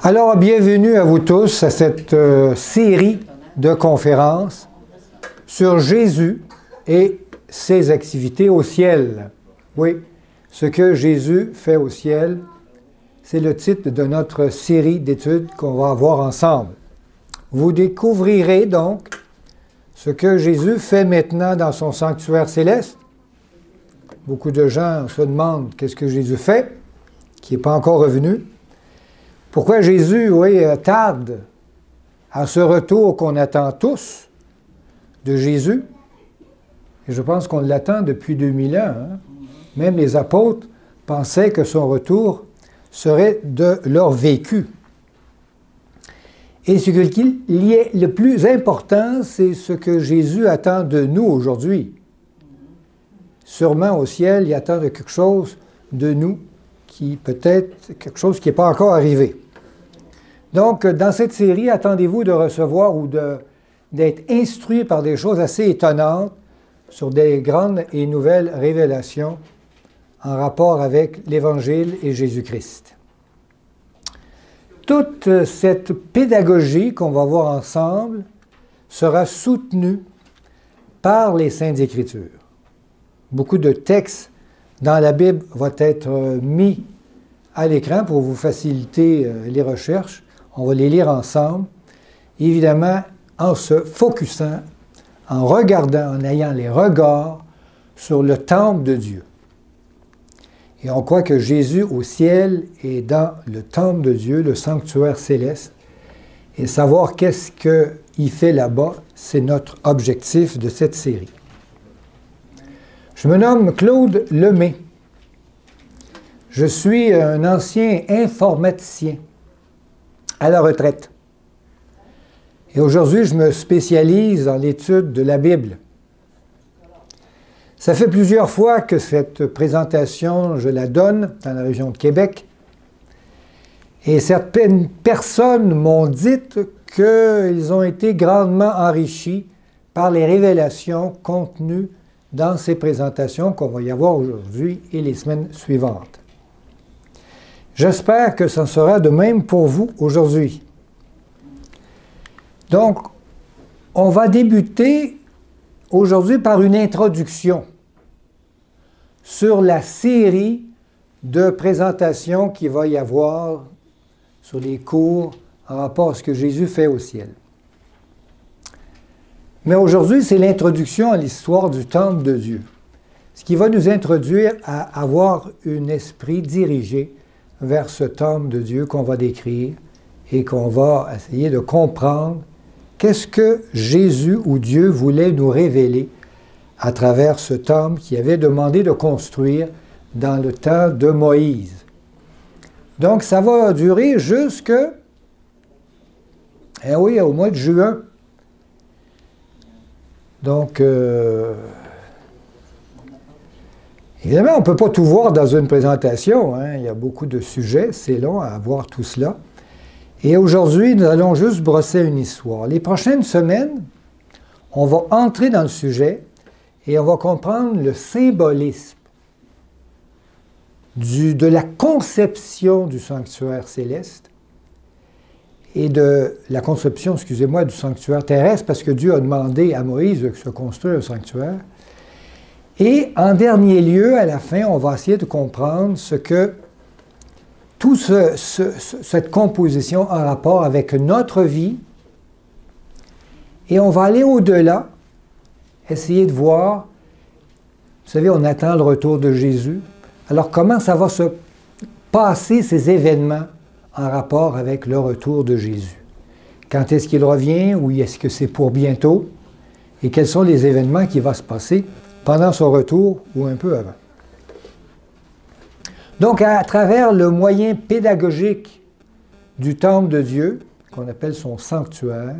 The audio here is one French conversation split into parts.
Alors, bienvenue à vous tous à cette série de conférences sur Jésus et ses activités au ciel. Oui, ce que Jésus fait au ciel, c'est le titre de notre série d'études qu'on va avoir ensemble. Vous découvrirez donc ce que Jésus fait maintenant dans son sanctuaire céleste. Beaucoup de gens se demandent qu'est-ce que Jésus fait, qui n'est pas encore revenu. Pourquoi Jésus, tarde à ce retour qu'on attend tous de Jésus? Et je pense qu'on l'attend depuis 2000 ans. Hein? Même les apôtres pensaient que son retour serait de leur vécu. Et ce qu'il y est le plus important, c'est ce que Jésus attend de nous aujourd'hui. Sûrement au ciel, il attend quelque chose de nous qui peut-être quelque chose qui n'est pas encore arrivé. Donc, dans cette série, attendez-vous de recevoir ou d'être instruit par des choses assez étonnantes sur des grandes et nouvelles révélations en rapport avec l'Évangile et Jésus-Christ. Toute cette pédagogie qu'on va voir ensemble sera soutenue par les Saintes Écritures. Beaucoup de textes dans la Bible vont être mis à l'écran pour vous faciliter les recherches. On va les lire ensemble, évidemment en se focusant, en regardant, en ayant les regards sur le temple de Dieu. Et on croit que Jésus au ciel est dans le temple de Dieu, le sanctuaire céleste, et savoir qu'est-ce qu'il fait là-bas, c'est notre objectif de cette série. Je me nomme Claude Lemay. Je suis un ancien informaticien à la retraite. Et aujourd'hui, je me spécialise dans l'étude de la Bible. Ça fait plusieurs fois que cette présentation, je la donne dans la région de Québec. Et certaines personnes m'ont dit qu'ils ont été grandement enrichis par les révélations contenues dans ces présentations qu'on va y avoir aujourd'hui et les semaines suivantes. J'espère que ça sera de même pour vous aujourd'hui. Donc, on va débuter aujourd'hui par une introduction sur la série de présentations qu'il va y avoir sur les cours en rapport à ce que Jésus fait au ciel. Mais aujourd'hui, c'est l'introduction à l'histoire du temple de Dieu, ce qui va nous introduire à avoir un esprit dirigé vers ce temple de Dieu qu'on va décrire et qu'on va essayer de comprendre qu'est-ce que Jésus ou Dieu voulait nous révéler à travers ce temple qu'il avait demandé de construire dans le temps de Moïse. Donc, ça va durer jusque, au mois de juin. Donc, évidemment, on ne peut pas tout voir dans une présentation. Hein. Il y a beaucoup de sujets, c'est long à voir tout cela. Et aujourd'hui, nous allons juste brosser une histoire. Les prochaines semaines, on va entrer dans le sujet et on va comprendre le symbolisme de la conception du sanctuaire céleste et de la conception, excusez-moi, du sanctuaire terrestre, parce que Dieu a demandé à Moïse de se construire un sanctuaire. Et en dernier lieu, à la fin, on va essayer de comprendre ce que toute cette composition a rapport avec notre vie. Et on va aller au-delà, essayer de voir, vous savez, on attend le retour de Jésus. Alors comment ça va se passer, ces événements, en rapport avec le retour de Jésus? Quand est-ce qu'il revient, ou est-ce que c'est pour bientôt? Et quels sont les événements qui vont se passer pendant son retour ou un peu avant? Donc, à travers le moyen pédagogique du temple de Dieu, qu'on appelle son sanctuaire,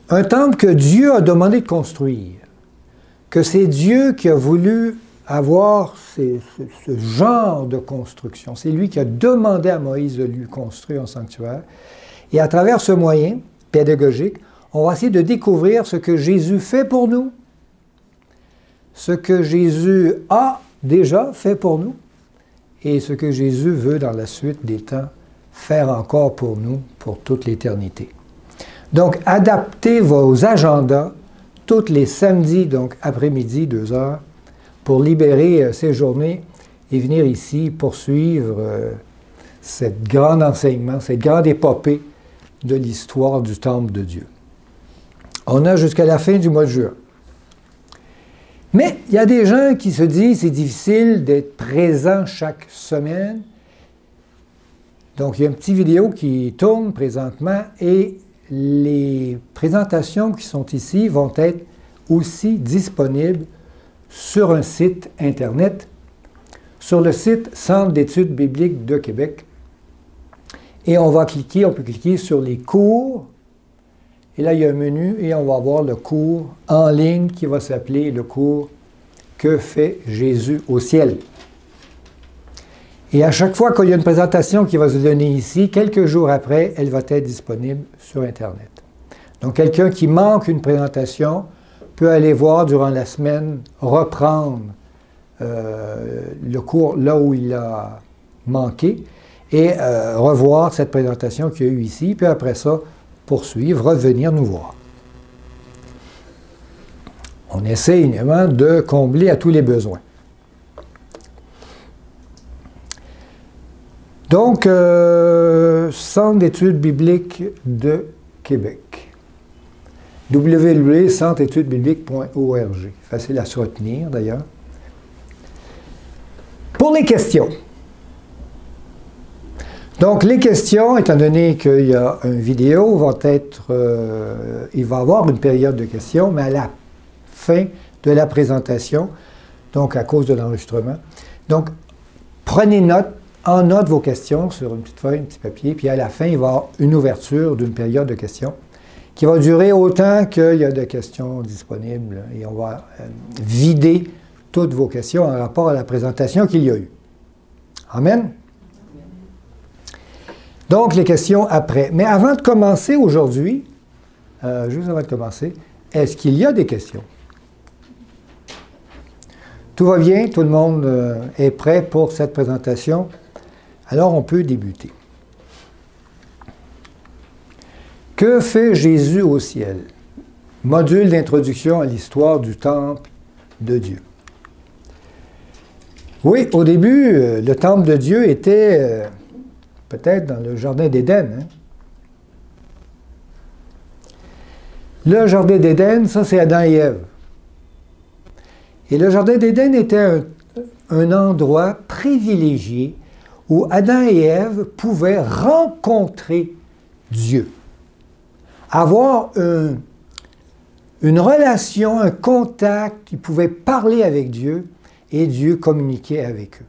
un temple que Dieu a demandé de construire, que c'est Dieu qui a voulu avoir ce genre de construction. C'est lui qui a demandé à Moïse de lui construire un sanctuaire. Et à travers ce moyen pédagogique, on va essayer de découvrir ce que Jésus fait pour nous, ce que Jésus a déjà fait pour nous, et ce que Jésus veut dans la suite des temps faire encore pour nous, pour toute l'éternité. Donc, adaptez vos agendas tous les samedis, donc après-midi, 2 heures, pour libérer ces journées et venir ici poursuivre cette grande enseignement, cette grande épopée de l'histoire du temple de Dieu. On a jusqu'à la fin du mois de juin. Mais il y a des gens qui se disent c'est difficile d'être présent chaque semaine. Donc, il y a une petite vidéo qui tourne présentement et les présentations qui sont ici vont être aussi disponibles sur un site Internet, sur le site Centre d'études bibliques de Québec. Et on peut cliquer sur les cours. Et là, il y a un menu et on va voir le cours en ligne qui va s'appeler le cours « Que fait Jésus au ciel ?» Et à chaque fois qu'il y a une présentation qui va se donner ici, quelques jours après, elle va être disponible sur Internet. Donc, quelqu'un qui manque une présentation peut aller voir durant la semaine, reprendre le cours là où il a manqué et revoir cette présentation qu'il y a eu ici, puis après ça, poursuivre, revenir nous voir. On essaie évidemment de combler à tous les besoins. Donc, Centre d'études bibliques de Québec. www.centreetudesbibliques.org. Facile à se retenir, d'ailleurs. Pour les questions. Donc, les questions, étant donné qu'il y a une vidéo, il va y avoir une période de questions, mais à la fin de la présentation, donc à cause de l'enregistrement. Donc, prenez en note vos questions sur une petite feuille, un petit papier, puis à la fin, il va y avoir une ouverture d'une période de questions qui va durer autant qu'il y a de questions disponibles et on va vider toutes vos questions en rapport à la présentation qu'il y a eu. Amen? Donc, les questions après. Mais avant de commencer aujourd'hui, juste avant de commencer, est-ce qu'il y a des questions? Tout va bien? Tout le monde est prêt pour cette présentation? Alors, on peut débuter. Que fait Jésus au ciel? Module d'introduction à l'histoire du temple de Dieu. Oui, au début, le temple de Dieu était peut-être dans le jardin d'Éden. Hein? Le jardin d'Éden, ça c'est Adam et Ève. Et le jardin d'Éden était un endroit privilégié où Adam et Ève pouvaient rencontrer Dieu. Avoir une relation, un contact, ils pouvaient parler avec Dieu et Dieu communiquait avec eux.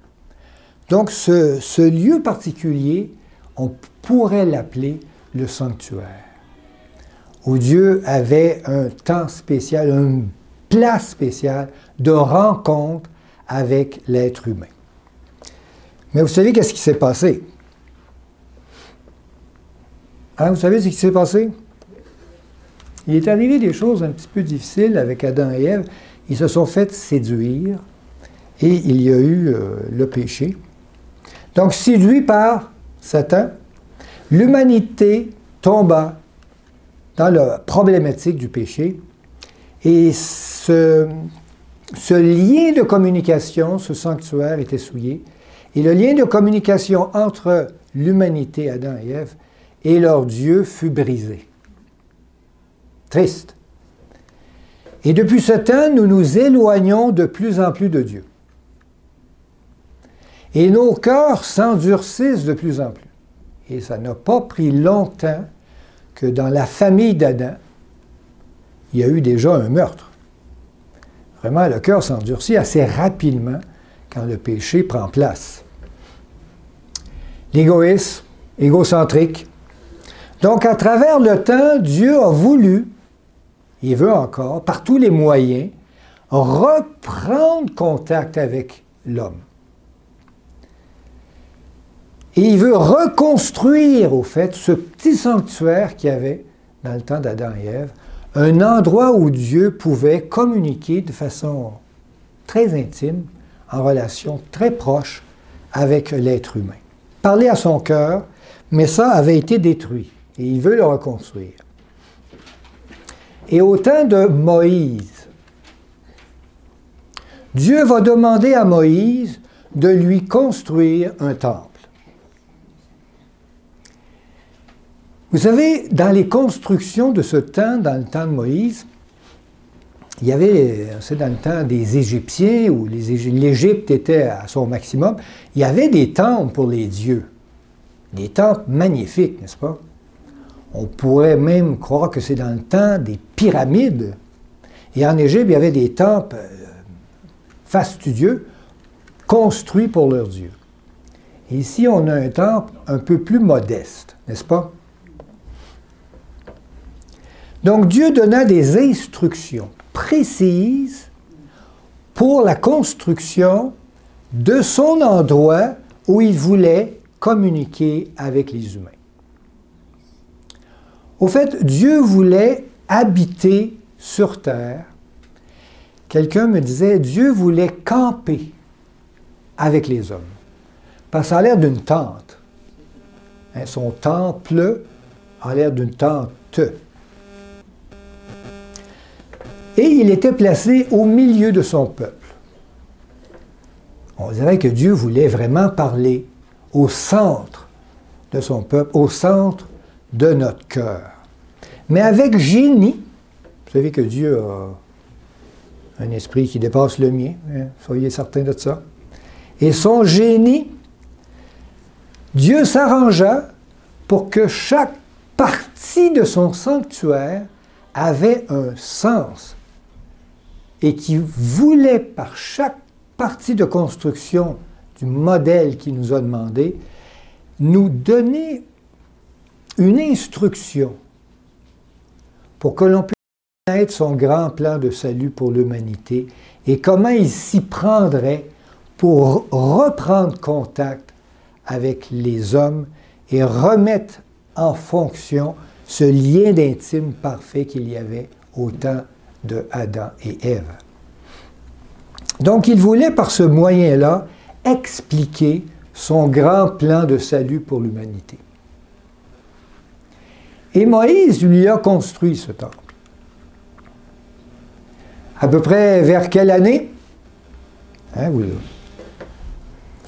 Donc ce lieu particulier, on pourrait l'appeler le sanctuaire, où Dieu avait un temps spécial, une place spéciale de rencontre avec l'être humain. Mais vous savez qu'est-ce qui s'est passé? Hein, vous savez ce qui s'est passé? Il est arrivé des choses un petit peu difficiles avec Adam et Ève. Ils se sont fait séduire et il y a eu le péché. Donc, séduit par Satan, l'humanité tomba dans la problématique du péché et ce lien de communication, ce sanctuaire était souillé et le lien de communication entre l'humanité, Adam et Ève, et leur Dieu fut brisé. Triste. Et depuis ce temps, nous nous éloignons de plus en plus de Dieu. Et nos cœurs s'endurcissent de plus en plus. Et ça n'a pas pris longtemps que dans la famille d'Adam, il y a eu déjà un meurtre. Vraiment, le cœur s'endurcit assez rapidement quand le péché prend place. L'égoïsme, égocentrique. Donc, à travers le temps, Dieu a voulu, il veut encore, par tous les moyens, reprendre contact avec l'homme. Et il veut reconstruire, au fait, ce petit sanctuaire qu'il y avait dans le temps d'Adam et Ève, un endroit où Dieu pouvait communiquer de façon très intime, en relation très proche avec l'être humain. Parler à son cœur, mais ça avait été détruit et il veut le reconstruire. Et au temps de Moïse, Dieu va demander à Moïse de lui construire un temple. Vous savez, dans les constructions de ce temps, dans le temps de Moïse, il y avait, c'est dans le temps des Égyptiens, où l'Égypte était à son maximum, il y avait des temples pour les dieux. Des temples magnifiques, n'est-ce pas? On pourrait même croire que c'est dans le temps des pyramides. Et en Égypte, il y avait des temples fastudieux, construits pour leurs dieux. Et ici, on a un temple un peu plus modeste, n'est-ce pas? Donc, Dieu donna des instructions précises pour la construction de son endroit où il voulait communiquer avec les humains. Au fait, Dieu voulait habiter sur terre. Quelqu'un me disait, Dieu voulait camper avec les hommes. Parce que ça a l'air d'une tente. Hein, son temple a l'air d'une tente. Et il était placé au milieu de son peuple. On dirait que Dieu voulait vraiment parler au centre de son peuple, au centre de notre cœur. Mais avec génie, vous savez que Dieu a un esprit qui dépasse le mien, hein, soyez certains de ça. Et son génie, Dieu s'arrangea pour que chaque partie de son sanctuaire avait un sens et qui voulait par chaque partie de construction du modèle qu'il nous a demandé, nous donner une instruction pour que l'on puisse connaître son grand plan de salut pour l'humanité et comment il s'y prendrait pour reprendre contact avec les hommes et remettre en fonction ce lien d'intime parfait qu'il y avait au temps de Adam et Ève. Donc il voulait par ce moyen-là expliquer son grand plan de salut pour l'humanité. Et Moïse lui a construit ce temple. À peu près vers quelle année? Hein, vous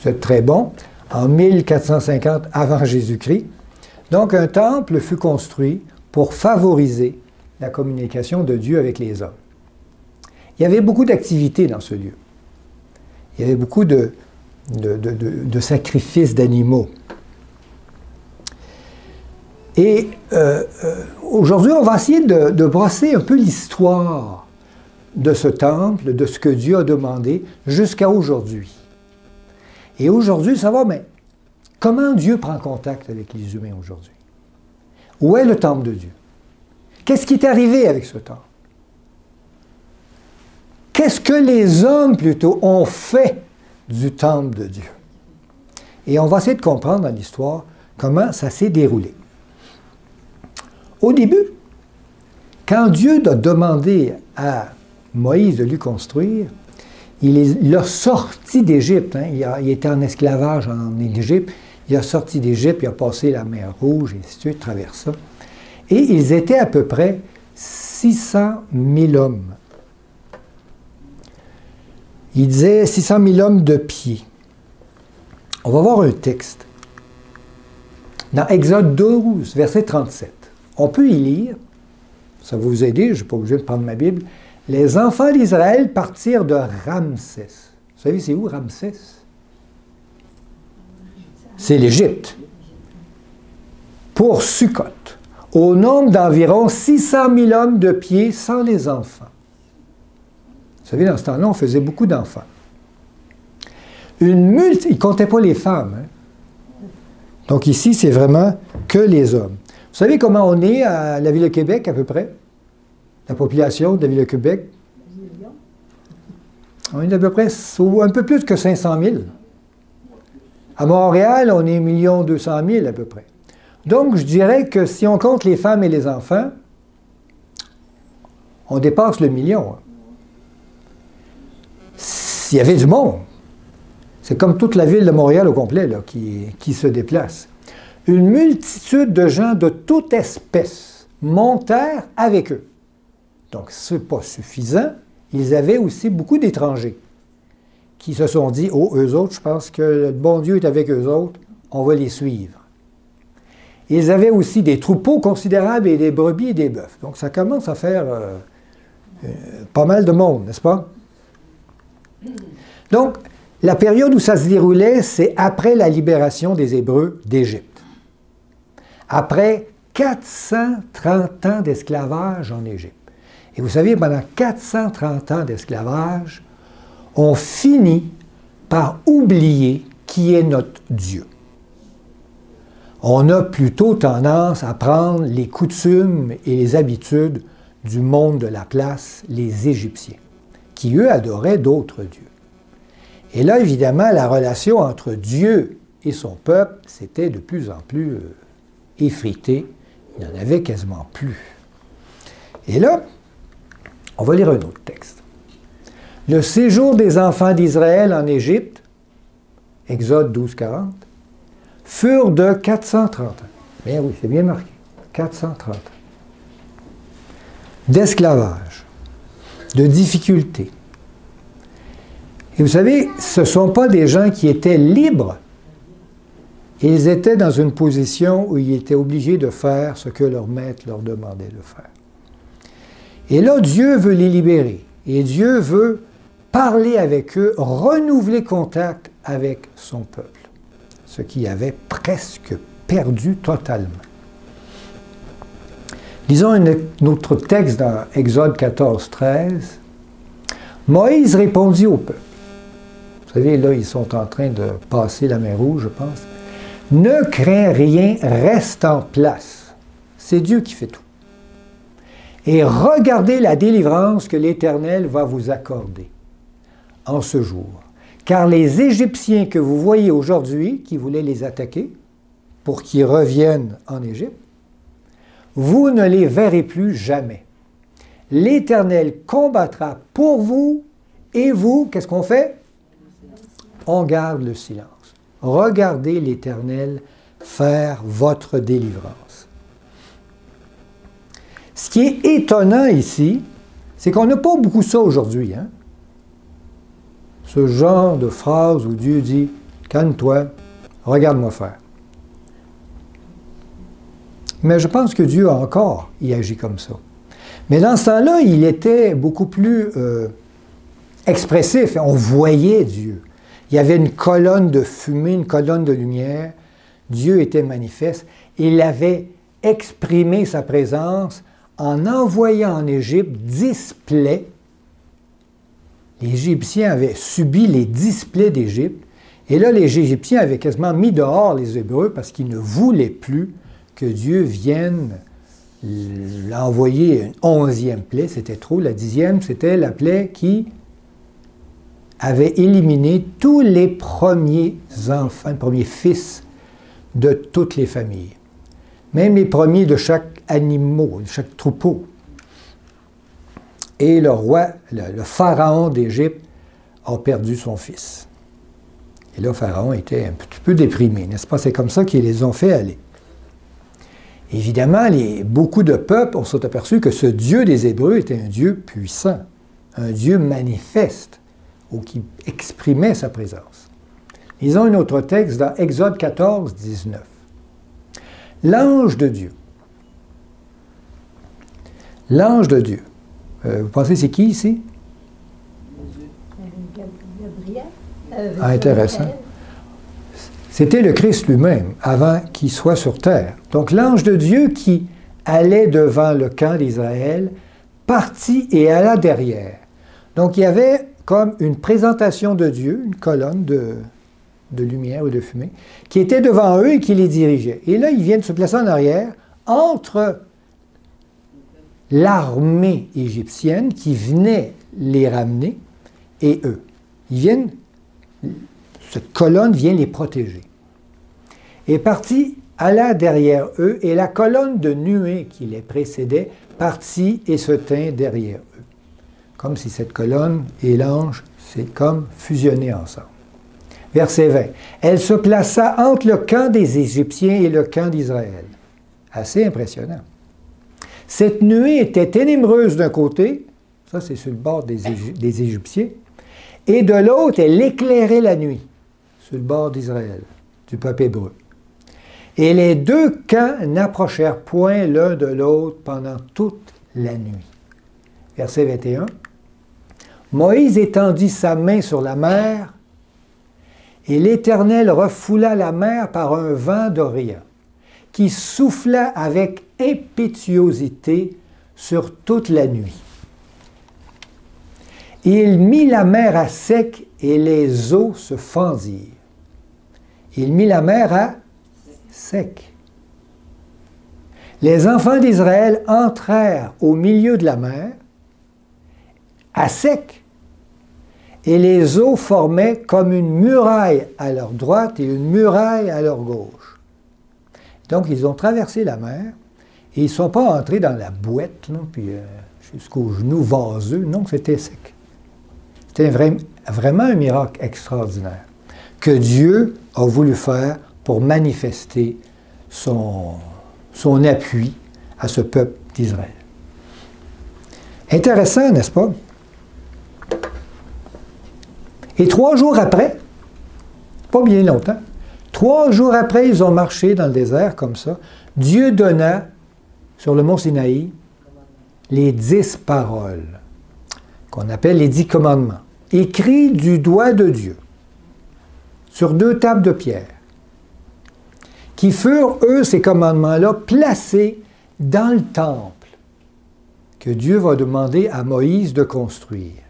êtes très bon. En 1450 avant Jésus-Christ. Donc un temple fut construit pour favoriser la communication de Dieu avec les hommes. Il y avait beaucoup d'activités dans ce lieu. Il y avait beaucoup de sacrifices d'animaux. Et aujourd'hui, on va essayer de brosser un peu l'histoire de ce temple, de ce que Dieu a demandé jusqu'à aujourd'hui. Et aujourd'hui, ça va, mais comment Dieu prend contact avec les humains aujourd'hui? Où est le temple de Dieu? Qu'est-ce qui est arrivé avec ce temple? Qu'est-ce que les hommes, plutôt, ont fait du temple de Dieu? Et on va essayer de comprendre dans l'histoire comment ça s'est déroulé. Au début, quand Dieu a demandé à Moïse de lui construire, il l'a sorti d'Égypte. Hein. Il était en esclavage en Égypte. Il a sorti d'Égypte, il a passé la mer Rouge, et ainsi de suite, traverse ça. Et ils étaient à peu près 600 000 hommes. Il disait 600 000 hommes de pied. On va voir un texte. Dans Exode 12, verset 37. On peut y lire. Ça va vous aider, je ne suis pas obligé de prendre ma Bible. Les enfants d'Israël partirent de Ramsès. Vous savez, c'est où Ramsès? C'est l'Égypte. Pour Sukkot, au nombre d'environ 600 000 hommes de pied sans les enfants. Vous savez, dans ce temps-là, on faisait beaucoup d'enfants. Ils ne comptaient pas les femmes. Hein? Donc ici, c'est vraiment que les hommes. Vous savez comment on est à la ville de Québec, à peu près? La population de la ville de Québec? On est à peu près un peu plus que 500 000. À Montréal, on est 1 200 000 à peu près. Donc, je dirais que si on compte les femmes et les enfants, on dépasse le million. S'il y avait du monde. C'est comme toute la ville de Montréal au complet là, qui se déplace. Une multitude de gens de toute espèce montèrent avec eux. Donc, ce n'est pas suffisant. Ils avaient aussi beaucoup d'étrangers qui se sont dit, oh, eux autres, je pense que le bon Dieu est avec eux autres, on va les suivre. Ils avaient aussi des troupeaux considérables et des brebis et des bœufs. Donc, ça commence à faire pas mal de monde, n'est-ce pas? Donc, la période où ça se déroulait, c'est après la libération des Hébreux d'Égypte. Après 430 ans d'esclavage en Égypte. Et vous savez, pendant 430 ans d'esclavage, on finit par oublier qui est notre Dieu. On a plutôt tendance à prendre les coutumes et les habitudes du monde de la place, les Égyptiens, qui eux adoraient d'autres dieux. Et là, évidemment, la relation entre Dieu et son peuple, c'était de plus en plus effritée. Il n'y en avait quasiment plus. Et là, on va lire un autre texte. Le séjour des enfants d'Israël en Égypte, Exode 12, 40, furent de 430 ans. Bien oui, c'est bien marqué. 430 ans. D'esclavage, de difficultés. Et vous savez, ce ne sont pas des gens qui étaient libres. Ils étaient dans une position où ils étaient obligés de faire ce que leur maître leur demandait de faire. Et là, Dieu veut les libérer. Et Dieu veut parler avec eux, renouveler contact avec son peuple. Ce qui avait presque perdu totalement. Lisons un autre texte dans Exode 14, 13. Moïse répondit au peuple. Vous savez, là, ils sont en train de passer la mer Rouge, je pense. Ne crains rien, reste en place. C'est Dieu qui fait tout. Et regardez la délivrance que l'Éternel va vous accorder en ce jour. Car les Égyptiens que vous voyez aujourd'hui, qui voulaient les attaquer, pour qu'ils reviennent en Égypte, vous ne les verrez plus jamais. L'Éternel combattra pour vous, et vous, qu'est-ce qu'on fait? On garde le silence. Regardez l'Éternel faire votre délivrance. Ce qui est étonnant ici, c'est qu'on n'a pas beaucoup ça aujourd'hui. Hein? Ce genre de phrase où Dieu dit « Calme-toi, regarde-moi faire ». Mais je pense que Dieu encore y agit comme ça. Mais dans ce temps-là, il était beaucoup plus expressif. On voyait Dieu. Il y avait une colonne de fumée, une colonne de lumière. Dieu était manifeste. Il avait exprimé sa présence en envoyant en Égypte 10 plaies. Les Égyptiens avaient subi les 10 plaies d'Égypte. Et là, les Égyptiens avaient quasiment mis dehors les Hébreux parce qu'ils ne voulaient plus que Dieu vienne l'envoyer une 11e plaie. C'était trop. La 10e, c'était la plaie qui avait éliminé tous les premiers enfants, les premiers fils de toutes les familles. Même les premiers de chaque animal, de chaque troupeau. Et le roi, le pharaon d'Égypte, a perdu son fils. Et là, le pharaon était un petit peu déprimé, n'est-ce pas? C'est comme ça qu'ils les ont fait aller. Évidemment, beaucoup de peuples sont aperçus que ce Dieu des Hébreux était un Dieu puissant, un Dieu manifeste, ou qui exprimait sa présence. Lisons un autre texte dans Exode 14, 19. L'ange de Dieu. L'ange de Dieu. Vous pensez c'est qui ici? Gabriel. Ah, intéressant. C'était le Christ lui-même, avant qu'il soit sur terre. Donc l'ange de Dieu qui allait devant le camp d'Israël, partit et alla derrière. Donc il y avait comme une présentation de Dieu, une colonne de lumière ou de fumée, qui était devant eux et qui les dirigeait. Et là, ils viennent se placer en arrière, entre l'armée égyptienne qui venait les ramener et eux. Cette colonne vient les protéger. Et partit, alla derrière eux, et la colonne de nuée qui les précédait partit et se tint derrière eux. Comme si cette colonne et l'ange, c'est comme fusionné ensemble. Verset 20. Elle se plaça entre le camp des Égyptiens et le camp d'Israël. Assez impressionnant. Cette nuée était ténébreuse d'un côté, ça c'est sur le bord des Égyptiens, et de l'autre, elle éclairait la nuit, sur le bord d'Israël, du peuple hébreu. Et les deux camps n'approchèrent point l'un de l'autre pendant toute la nuit. Verset 21. Moïse étendit sa main sur la mer, et l'Éternel refoula la mer par un vent d'Orient, qui souffla avec impétuosité sur toute la nuit. Il mit la mer à sec et les eaux se fendirent. Il mit la mer à sec. Les enfants d'Israël entrèrent au milieu de la mer, à sec, et les eaux formaient comme une muraille à leur droite et une muraille à leur gauche. Donc, ils ont traversé la mer, et ils ne sont pas entrés dans la bouette, là, puis jusqu'aux genoux vaseux. Non, c'était sec. C'était vraiment un miracle extraordinaire que Dieu a voulu faire pour manifester son appui à ce peuple d'Israël. Intéressant, n'est-ce pas? Et 3 jours après, pas bien longtemps, 3 jours après, ils ont marché dans le désert comme ça. Dieu donna, sur le mont Sinaï, les 10 paroles, qu'on appelle les 10 commandements, écrits du doigt de Dieu, sur 2 tables de pierre, qui furent, eux, ces commandements-là, placés dans le temple que Dieu va demander à Moïse de construire,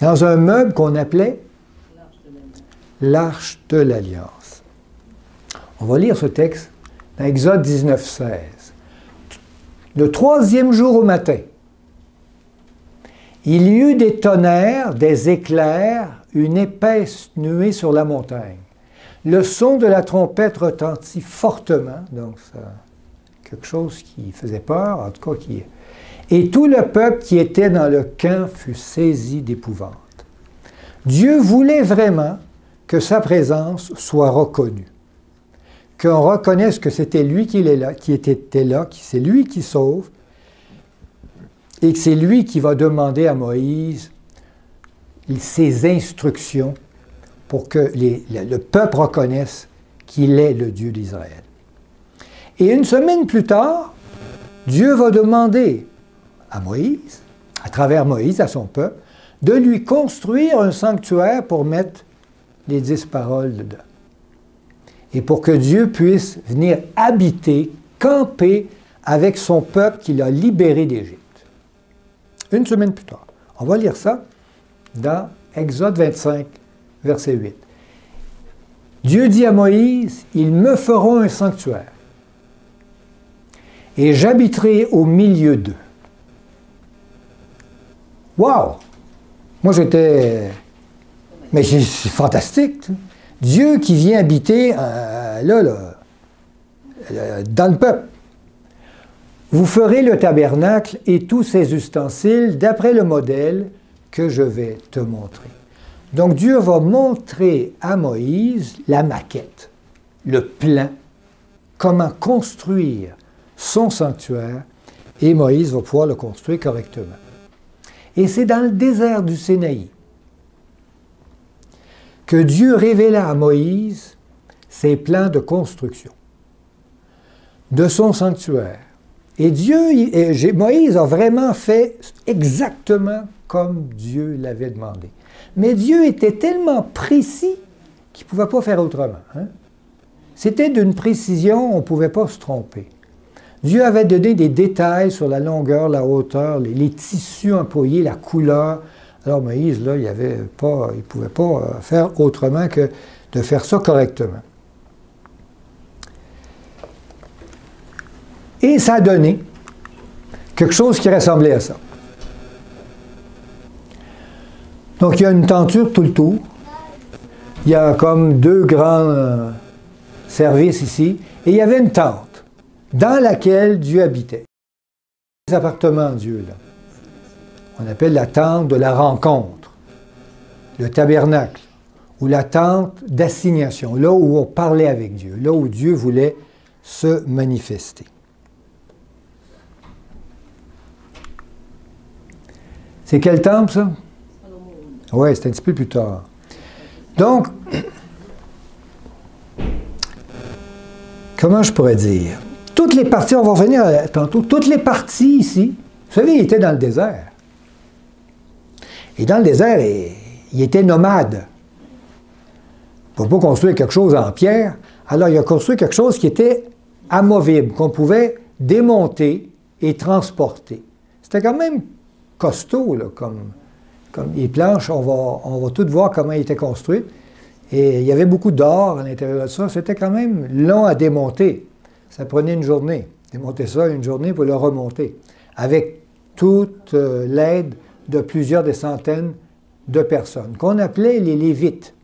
dans un meuble qu'on appelait l'Arche de l'Alliance. On va lire ce texte dans Exode 19, 16. Le 3e jour au matin, il y eut des tonnerres, des éclairs, une épaisse nuée sur la montagne. Le son de la trompette retentit fortement, donc ça, quelque chose qui faisait peur, en tout cas qui... Et tout le peuple qui était dans le camp fut saisi d'épouvante. Dieu voulait vraiment que sa présence soit reconnue, qu'on reconnaisse que c'était lui qui était là, que c'est lui qui sauve, et que c'est lui qui va demander à Moïse ses instructions pour que le peuple reconnaisse qu'il est le Dieu d'Israël. Et une semaine plus tard, Dieu va demander à Moïse, à travers Moïse, à son peuple, de lui construire un sanctuaire pour mettre les 10 paroles dedans. Et pour que Dieu puisse venir habiter, camper avec son peuple qu'il a libéré d'Égypte. Une semaine plus tard. On va lire ça dans Exode 25, verset 8. Dieu dit à Moïse, « Ils me feront un sanctuaire, et j'habiterai au milieu d'eux. » Wow! Moi, j'étais... Mais c'est fantastique. Dieu qui vient habiter dans le peuple. Vous ferez le tabernacle et tous ses ustensiles d'après le modèle que je vais te montrer. Donc Dieu va montrer à Moïse la maquette, le plan, comment construire son sanctuaire, et Moïse va pouvoir le construire correctement. Et c'est dans le désert du Sinaï que Dieu révéla à Moïse ses plans de construction de son sanctuaire. Et Moïse a vraiment fait exactement comme Dieu l'avait demandé. Mais Dieu était tellement précis qu'il ne pouvait pas faire autrement. Hein? C'était d'une précision, on ne pouvait pas se tromper. Dieu avait donné des détails sur la longueur, la hauteur, les tissus employés, la couleur. Alors Moïse, là, il ne pouvait pas faire autrement que de faire ça correctement. Et ça a donné quelque chose qui ressemblait à ça. Donc, il y a une tenture tout le tour. Il y a comme 2 grands services ici. Et il y avait une tente dans laquelle Dieu habitait. Les appartements de Dieu, là. On appelle la tente de la rencontre, le tabernacle, ou la tente d'assignation, là où on parlait avec Dieu, là où Dieu voulait se manifester. C'est quel temple, ça? Oui, c'est un petit peu plus tard. Donc, comment je pourrais dire? Toutes les parties, on va revenir tantôt, toutes les parties ici, vous savez, il était dans le désert. Et dans le désert, il était nomade. Il ne pouvait pas construire quelque chose en pierre, alors il a construit quelque chose qui était amovible, qu'on pouvait démonter et transporter. C'était quand même costaud, là, comme les planches, on va tout voir comment ils étaient construites. Et il y avait beaucoup d'or à l'intérieur de ça. C'était quand même long à démonter. Ça prenait une journée. Démonter ça une journée pour le remonter. Avec toute l'aide de plusieurs des centaines de personnes, qu'on appelait les Lévites.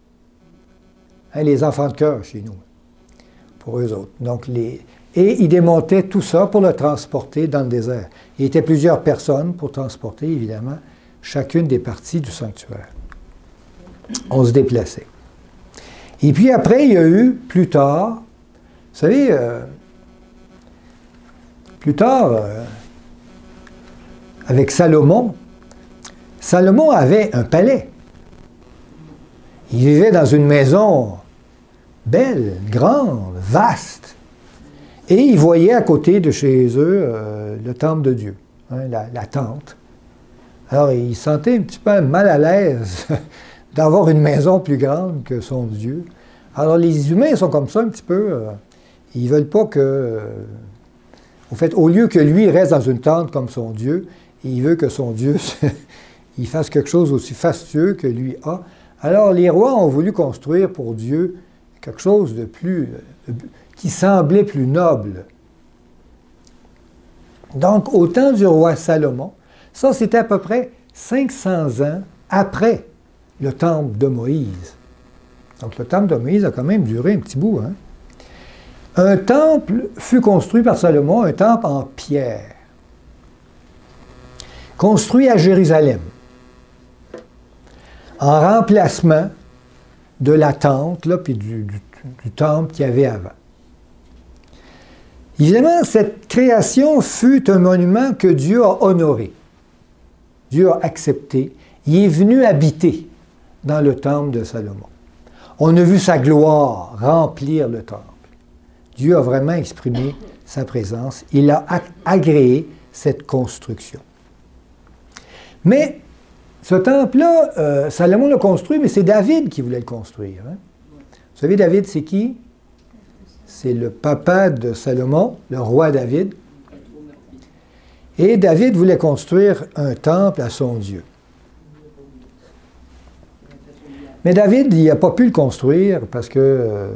Hein, les enfants de cœur chez nous, pour eux autres. Donc, et ils démontaient tout ça pour le transporter dans le désert. Il y était plusieurs personnes pour transporter, évidemment, chacune des parties du sanctuaire. On se déplaçait. Et puis après, il y a eu, plus tard, vous savez, plus tard, avec Salomon, Salomon avait un palais. Il vivait dans une maison belle, grande, vaste. Et il voyait à côté de chez eux le temple de Dieu, hein, la tente. Alors, il se sentait un petit peu mal à l'aise d'avoir une maison plus grande que son Dieu. Alors, les humains sont comme ça un petit peu. Ils ne veulent pas que... au fait, au lieu que lui reste dans une tente comme son Dieu, il veut que son Dieu il fasse quelque chose aussi fastueux que lui a. Alors, les rois ont voulu construire pour Dieu quelque chose de plus... qui semblait plus noble. Donc, au temps du roi Salomon, ça, c'était à peu près 500 ans après le temple de Moïse. Donc, le temple de Moïse a quand même duré un petit bout. Hein? Un temple fut construit par Salomon, un temple en pierre, construit à Jérusalem, en remplacement de la tente, là, puis du temple qu'il y avait avant. Évidemment, cette création fut un monument que Dieu a honoré. Dieu a accepté. Il est venu habiter dans le temple de Salomon. On a vu sa gloire remplir le temple. Dieu a vraiment exprimé sa présence. Il a agréé cette construction. Mais ce temple-là, Salomon l'a construit, mais c'est David qui voulait le construire. Hein? Vous savez, David, c'est qui? C'est le papa de Salomon, le roi David. Et David voulait construire un temple à son Dieu. Mais David, il n'a pas pu le construire parce que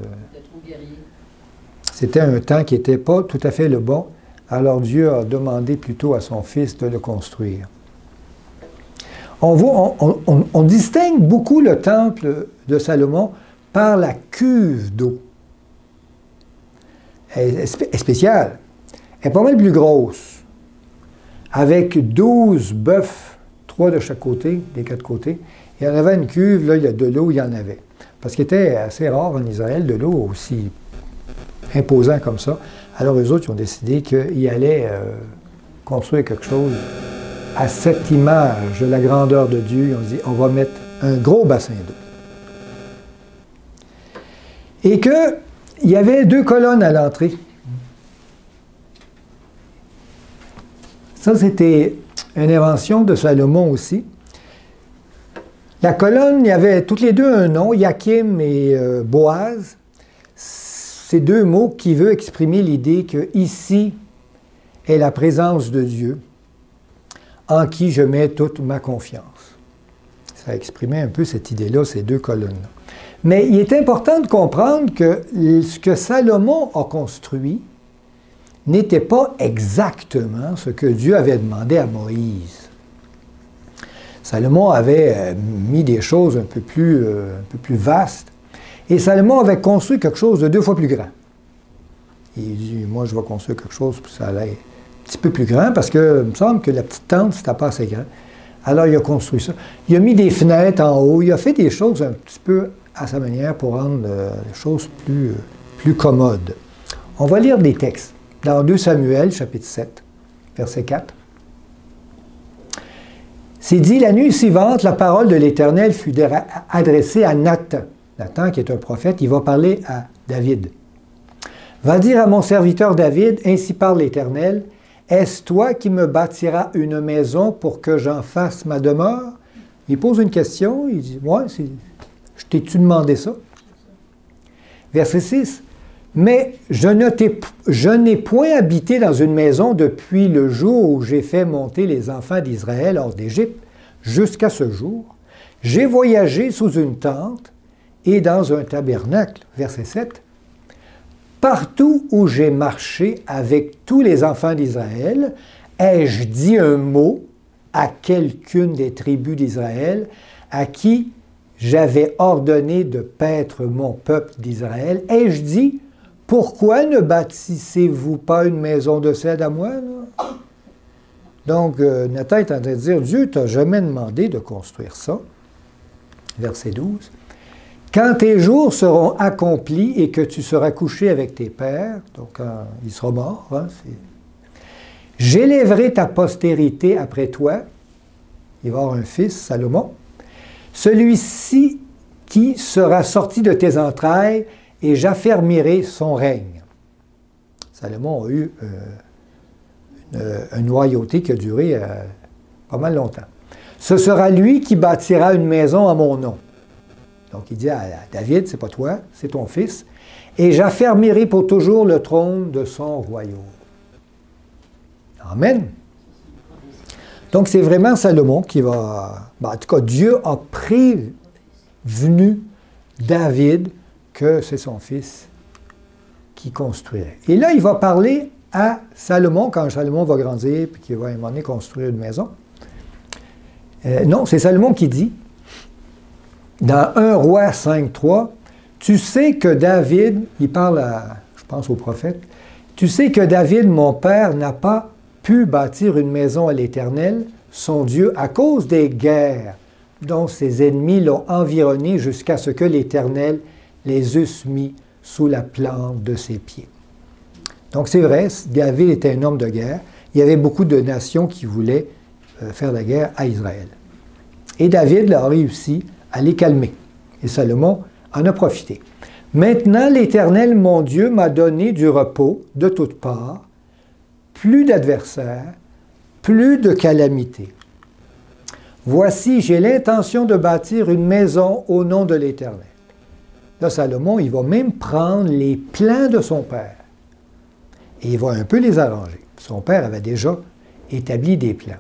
c'était un temps qui n'était pas tout à fait le bon. Alors Dieu a demandé plutôt à son fils de le construire. On distingue beaucoup le temple de Salomon par la cuve d'eau. Elle est spéciale. Elle est pas mal plus grosse. Avec 12 bœufs, 3 de chaque côté, des 4 côtés. Il y en avait une cuve, là, il y a de l'eau, il y en avait. Parce qu'il était assez rare en Israël, de l'eau aussi imposant comme ça. Alors eux autres, ils ont décidé qu'ils allaient construire quelque chose à cette image de la grandeur de Dieu. Ils ont dit, on va mettre un gros bassin d'eau. Et qu'il y avait 2 colonnes à l'entrée. Ça, c'était une invention de Salomon aussi. La colonne, il y avait toutes les deux un nom, Yakim et Boaz. Ces 2 mots qui veulent exprimer l'idée que ici est la présence de Dieu, en qui je mets toute ma confiance. Ça exprimait un peu cette idée-là, ces 2 colonnes-là. Mais il est important de comprendre que ce que Salomon a construit n'était pas exactement ce que Dieu avait demandé à Moïse. Salomon avait mis des choses un peu plus vastes, et Salomon avait construit quelque chose de 2 fois plus grand. Il dit, moi je vais construire quelque chose, puis ça allait un petit peu plus grand, parce que il me semble que la petite tente, c'était pas assez grand. Alors il a construit ça. Il a mis des fenêtres en haut, il a fait des choses un petit peu à sa manière pour rendre les choses plus commodes. On va lire des textes. Dans 2 Samuel, chapitre 7, verset 4. C'est dit, la nuit suivante, la parole de l'Éternel fut adressée à Nathan. Nathan, qui est un prophète, il va parler à David. Va dire à mon serviteur David, ainsi parle l'Éternel, est-ce toi qui me bâtiras une maison pour que j'en fasse ma demeure? Il pose une question, il dit, ouais, je t'ai-tu demandé ça? Verset 6. Mais je n'ai point habité dans une maison depuis le jour où j'ai fait monter les enfants d'Israël hors d'Égypte jusqu'à ce jour. J'ai voyagé sous une tente et dans un tabernacle. Verset 7. Partout où j'ai marché avec tous les enfants d'Israël, ai-je dit un mot à quelqu'une des tribus d'Israël à qui j'avais ordonné de paître mon peuple d'Israël? Ai-je dit, pourquoi ne bâtissez-vous pas une maison de cèdre à moi? Là? Donc, Nathan est en train de dire, Dieu t'a jamais demandé de construire ça. Verset 12. Quand tes jours seront accomplis et que tu seras couché avec tes pères, donc quand il sera mort, hein, j'élèverai ta postérité après toi, il va y avoir un fils, Salomon, celui-ci qui sera sorti de tes entrailles, et j'affermirai son règne. Salomon a eu une royauté qui a duré pas mal longtemps. Ce sera lui qui bâtira une maison à mon nom. Donc il dit à David, c'est pas toi, c'est ton fils, et j'affermirai pour toujours le trône de son royaume. Amen. Donc c'est vraiment Salomon qui va... en tout cas, Dieu a prévenu David que c'est son fils qui construirait. Et là, il va parler à Salomon, quand Salomon va grandir et qu'il va à un moment donné construire une maison. Non, c'est Salomon qui dit, dans 1 Roi 5.3, « Tu sais que David, il parle à, je pense au prophète, « Tu sais que David, mon père, n'a pas pu bâtir une maison à l'Éternel, son Dieu, à cause des guerres dont ses ennemis l'ont environné jusqu'à ce que l'Éternel les eussent mis sous la plante de ses pieds. » Donc c'est vrai, David était un homme de guerre. Il y avait beaucoup de nations qui voulaient faire la guerre à Israël. Et David a réussi à les calmer. Et Salomon en a profité. « Maintenant, l'Éternel, mon Dieu, m'a donné du repos de toutes parts, plus d'adversaires, plus de calamités. Voici, j'ai l'intention de bâtir une maison au nom de l'Éternel. » Là, Salomon, il va même prendre les plans de son père et il va un peu les arranger. Son père avait déjà établi des plans.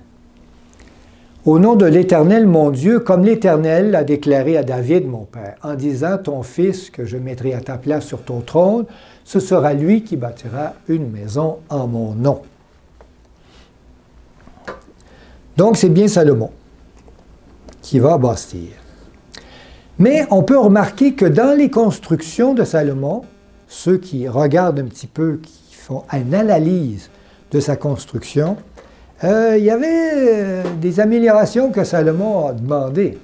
Au nom de l'Éternel, mon Dieu, comme l'Éternel l'a déclaré à David, mon père, en disant, ton fils que je mettrai à ta place sur ton trône, ce sera lui qui bâtira une maison en mon nom. Donc, c'est bien Salomon qui va bâtir. Mais on peut remarquer que dans les constructions de Salomon, ceux qui regardent un petit peu, qui font une analyse de sa construction, il y avait des améliorations que Salomon a demandées.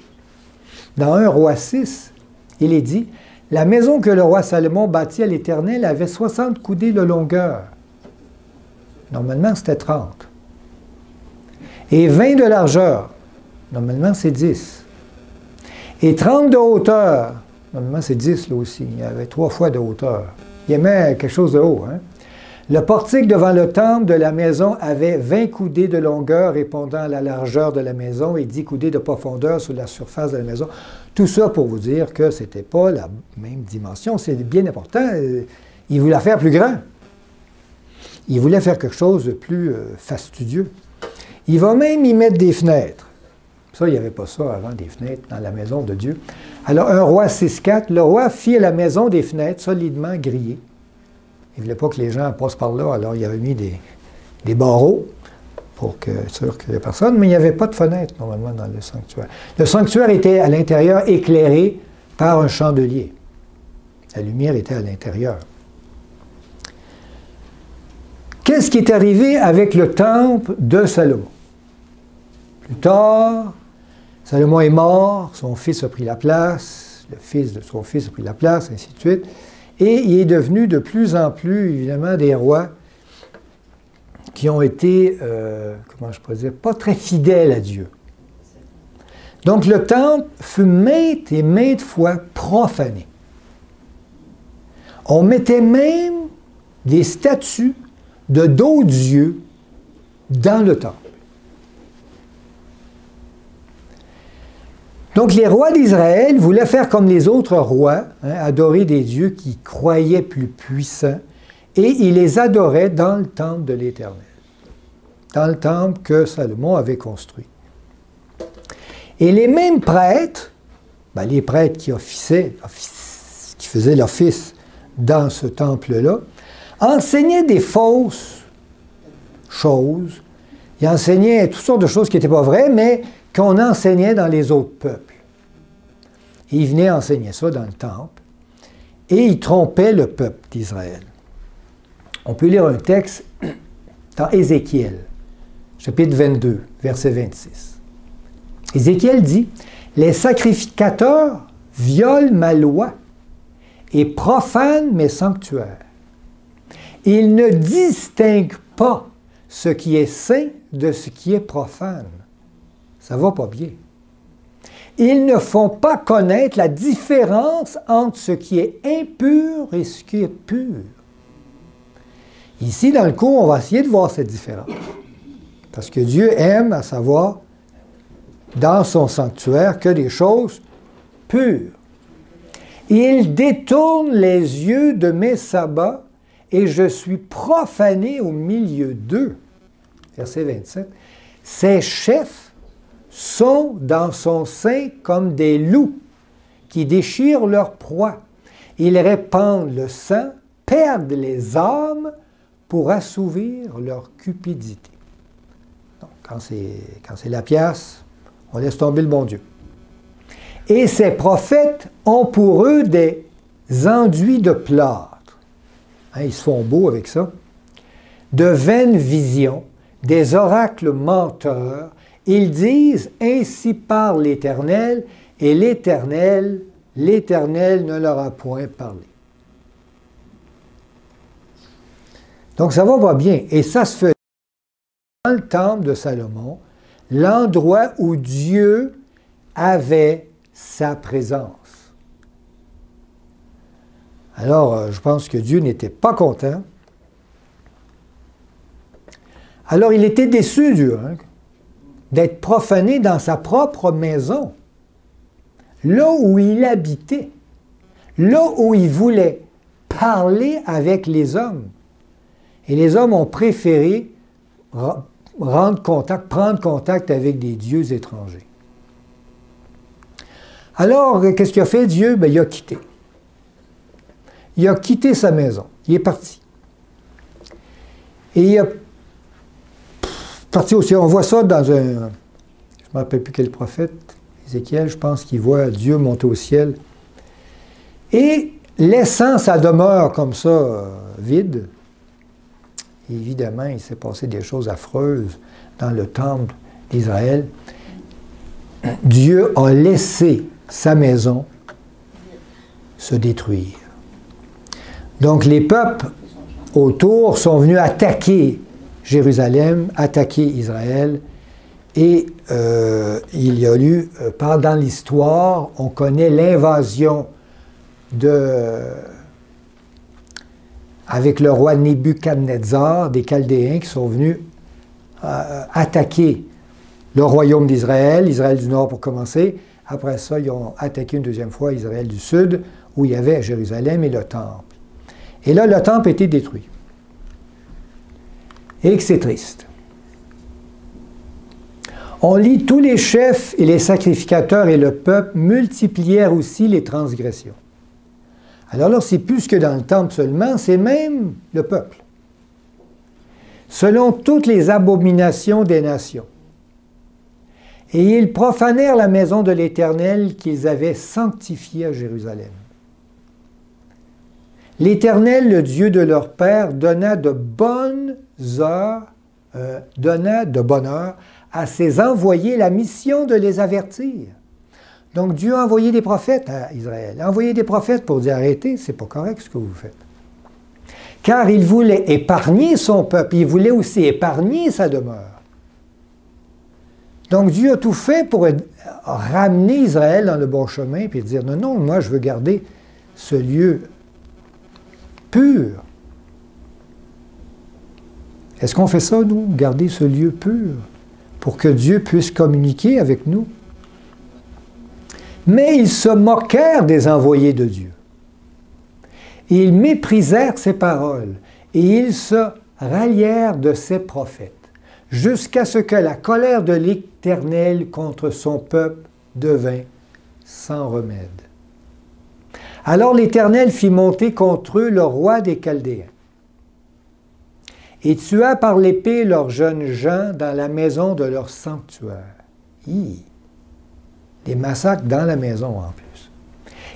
Dans 1 Roi 6, il est dit, « La maison que le roi Salomon bâtit à l'Éternel avait 60 coudées de longueur. » Normalement, c'était 30. Et 20 de largeur. Normalement, c'est 10. Et 30 de hauteur. Normalement, c'est 10 là aussi. Il y avait 3 fois de hauteur. Il aimait quelque chose de haut. Hein? Le portique devant le temple de la maison avait 20 coudées de longueur répondant à la largeur de la maison et 10 coudées de profondeur sur la surface de la maison. Tout ça pour vous dire que ce n'était pas la même dimension. C'est bien important. Il voulait faire plus grand. Il voulait faire quelque chose de plus fastidieux. Il va même y mettre des fenêtres. Ça, il n'y avait pas ça avant, des fenêtres dans la maison de Dieu. Alors, 1 Roi 6.4, le roi fit à la maison des fenêtres solidement grillées. Il ne voulait pas que les gens passent par là, alors il avait mis des barreaux pour être sûr qu'il n'y ait personne, mais il n'y avait pas de fenêtres, normalement, dans le sanctuaire. Le sanctuaire était à l'intérieur éclairé par un chandelier. La lumière était à l'intérieur. Qu'est-ce qui est arrivé avec le temple de Salomon? Plus tard, Salomon est mort, son fils a pris la place, le fils de son fils a pris la place, ainsi de suite. Et il est devenu de plus en plus, évidemment, des rois qui ont été, comment je pourrais dire, pas très fidèles à Dieu. Donc le temple fut maintes et maintes fois profané. On mettait même des statues de d'autres dieux dans le temple. Donc les rois d'Israël voulaient faire comme les autres rois, adorer des dieux qui croyaient plus puissants, et ils les adoraient dans le temple de l'Éternel, dans le temple que Salomon avait construit. Et les mêmes prêtres, les prêtres qui faisaient l'office dans ce temple-là, enseignaient des fausses choses. Ils enseignaient toutes sortes de choses qui n'étaient pas vraies, mais qu'on enseignait dans les autres peuples. Et ils venaient enseigner ça dans le temple, et ils trompaient le peuple d'Israël. On peut lire un texte dans Ézéchiel, chapitre 22, verset 26. Ézéchiel dit, « Les sacrificateurs violent ma loi et profanent mes sanctuaires. Ils ne distinguent pas ce qui est saint de ce qui est profane. » Ça va pas bien. Ils ne font pas connaître la différence entre ce qui est impur et ce qui est pur. Ici, dans le cours, on va essayer de voir cette différence. Parce que Dieu aime, à savoir, dans son sanctuaire, que des choses pures. Ils détournent les yeux de mes sabbats et je suis profané au milieu d'eux. Verset 27. Ces chefs sont dans son sein comme des loups qui déchirent leur proie. Ils répandent le sang, perdent les âmes pour assouvir leur cupidité. Donc, quand c'est la pièce, on laisse tomber le bon Dieu. Et ces prophètes ont pour eux des enduits de plâtre. Ils se font beaux avec ça. De vaines visions, des oracles menteurs. Ils disent, ainsi parle l'Éternel, et l'Éternel ne leur a point parlé. Donc ça va pas bien. Et ça se fait dans le temple de Salomon, l'endroit où Dieu avait sa présence. Alors, je pense que Dieu n'était pas content. Alors, il était déçu, Dieu, d'être profané dans sa propre maison, là où il habitait, là où il voulait parler avec les hommes. Et les hommes ont préféré prendre contact avec des dieux étrangers. Alors, qu'est-ce qu'il a fait, Dieu? Il a quitté. Il a quitté sa maison. Il est parti. Et il a parti aussi. On voit ça dans un... Je ne me rappelle plus quel prophète. Ézéchiel, je pense qu'il voit Dieu monter au ciel. Et laissant sa demeure comme ça, vide, évidemment, il s'est passé des choses affreuses dans le temple d'Israël. Dieu a laissé sa maison se détruire. Donc les peuples autour sont venus attaquer Jérusalem, attaquer Israël, et il y a eu, pendant l'histoire, on connaît l'invasion avec le roi Nebuchadnezzar, des Chaldéens qui sont venus attaquer le royaume d'Israël, Israël du Nord pour commencer. Après ça, ils ont attaqué une deuxième fois Israël du Sud, où il y avait Jérusalem et le temple. Et là, le temple a été détruit. Et que c'est triste. On lit, tous les chefs et les sacrificateurs et le peuple multiplièrent aussi les transgressions. Alors là, c'est plus que dans le temple seulement, c'est même le peuple. Selon toutes les abominations des nations. Et ils profanèrent la maison de l'Éternel qu'ils avaient sanctifiée à Jérusalem. L'Éternel, le Dieu de leur père, donna de bonne heure à ses envoyés la mission de les avertir, Donc Dieu a envoyé des prophètes à Israël. Il a envoyé des prophètes pour dire arrêtez, c'est pas correct ce que vous faites. Car il voulait épargner son peuple, il voulait aussi épargner sa demeure. Donc Dieu a tout fait pour ramener Israël dans le bon chemin, puis dire non, non, moi je veux garder ce lieu pur. Est-ce qu'on fait ça, nous, garder ce lieu pur, pour que Dieu puisse communiquer avec nous? Mais ils se moquèrent des envoyés de Dieu. Ils méprisèrent ses paroles et ils se rallièrent de ses prophètes, jusqu'à ce que la colère de l'Éternel contre son peuple devint sans remède. Alors l'Éternel fit monter contre eux le roi des Chaldéens et tua par l'épée leurs jeunes gens dans la maison de leur sanctuaire. Des massacres dans la maison en plus.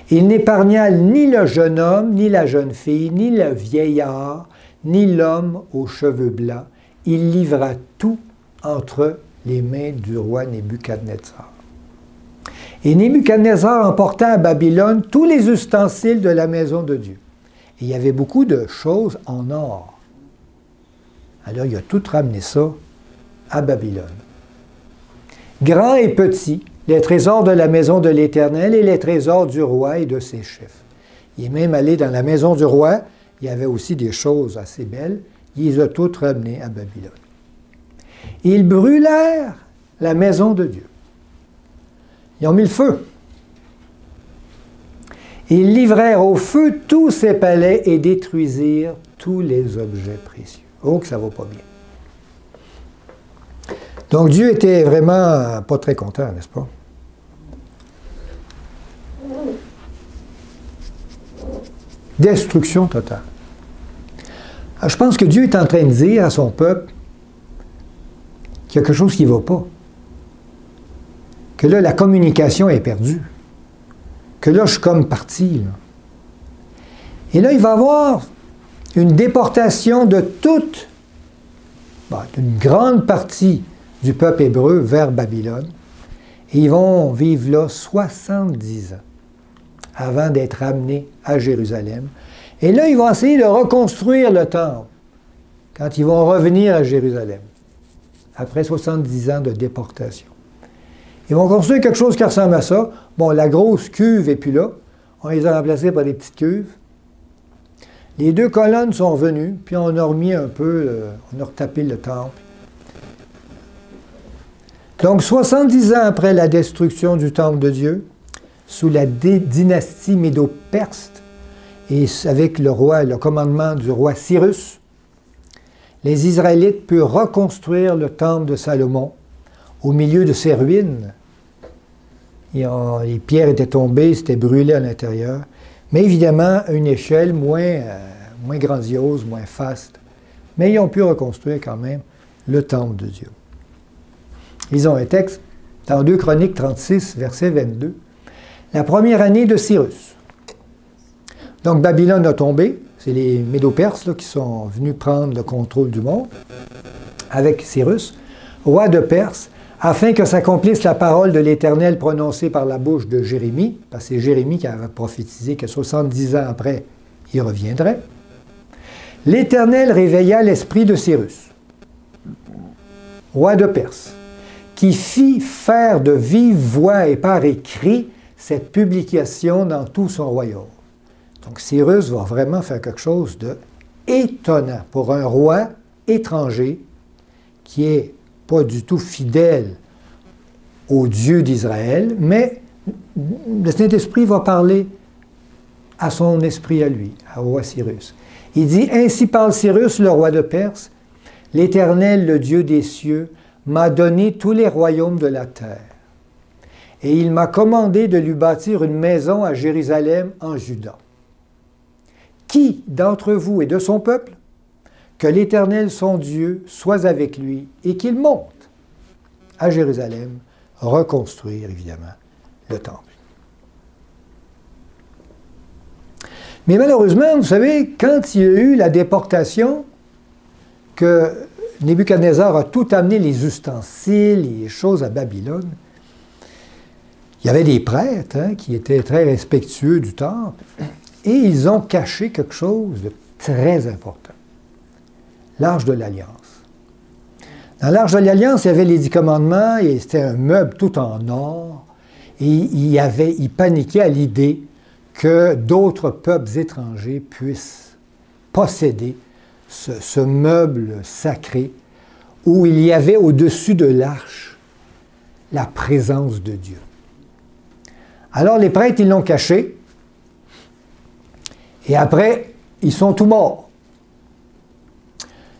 Il n'épargna ni le jeune homme, ni la jeune fille, ni le vieillard, ni l'homme aux cheveux blancs. Il livra tout entre les mains du roi Nebuchadnezzar. Et Nebuchadnezzar emporta à Babylone tous les ustensiles de la maison de Dieu. Et il y avait beaucoup de choses en or. Alors il a tout ramené ça à Babylone. Grand et petit, les trésors de la maison de l'Éternel et les trésors du roi et de ses chefs. Il est même allé dans la maison du roi, il y avait aussi des choses assez belles, il les a toutes ramenées à Babylone. Ils brûlèrent la maison de Dieu. Ils ont mis le feu. Ils livrèrent au feu tous ses palais et détruisirent tous les objets précieux. Oh, que ça va pas bien. Donc Dieu était vraiment pas très content, n'est-ce pas? Destruction totale. Alors, je pense que Dieu est en train de dire à son peuple qu'il y a quelque chose qui ne va pas. Que là, la communication est perdue. Que là, je suis comme parti. Là. Et là, il va y avoir une déportation de toute, une grande partie du peuple hébreu vers Babylone. Et ils vont vivre là 70 ans avant d'être amenés à Jérusalem. Et là, ils vont essayer de reconstruire le temple quand ils vont revenir à Jérusalem, après 70 ans de déportation. Ils vont construire quelque chose qui ressemble à ça. Bon, la grosse cuve n'est plus là. On les a remplacés par des petites cuves. Les deux colonnes sont venues, puis on a remis un peu, on a retapé le temple. Donc, 70 ans après la destruction du temple de Dieu, sous la dynastie médo-perse, et avec le commandement du roi Cyrus, les Israélites purent reconstruire le temple de Salomon au milieu de ses ruines. Les pierres étaient tombées, c'était brûlé à l'intérieur, mais évidemment à une échelle moins grandiose, moins faste. Mais ils ont pu reconstruire quand même le temple de Dieu. Ils ont un texte dans 2 Chroniques 36, verset 22. La première année de Cyrus. Donc Babylone a tombé, c'est les Médo-Perses qui sont venus prendre le contrôle du monde avec Cyrus, roi de Perse, afin que s'accomplisse la parole de l'Éternel prononcée par la bouche de Jérémie, parce que c'est Jérémie qui avait prophétisé que 70 ans après, il reviendrait. L'Éternel réveilla l'esprit de Cyrus, roi de Perse, qui fit faire de vive voix et par écrit cette publication dans tout son royaume. Donc Cyrus va vraiment faire quelque chose d'étonnant pour un roi étranger qui n'est pas du tout fidèle au Dieu d'Israël, mais le Saint-Esprit va parler à son esprit à lui, au roi Cyrus. Il dit « Ainsi parle Cyrus, le roi de Perse, l'Éternel, le Dieu des cieux, m'a donné tous les royaumes de la terre. Et il m'a commandé de lui bâtir une maison à Jérusalem en Juda. Qui d'entre vous est de son peuple? Que l'Éternel, son Dieu, soit avec lui et qu'il monte à Jérusalem, reconstruire évidemment le temple. » Mais malheureusement, vous savez, quand il y a eu la déportation, que Nebuchadnezzar a tout amené, les ustensiles, les choses à Babylone, il y avait des prêtres qui étaient très respectueux du temple, et ils ont caché quelque chose de très important. L'Arche de l'Alliance. Dans l'Arche de l'Alliance, il y avait les 10 commandements, et c'était un meuble tout en or, et il paniquait à l'idée que d'autres peuples étrangers puissent posséder ce meuble sacré où il y avait au-dessus de l'arche la présence de Dieu. Alors les prêtres, ils l'ont caché, et après, ils sont tous morts.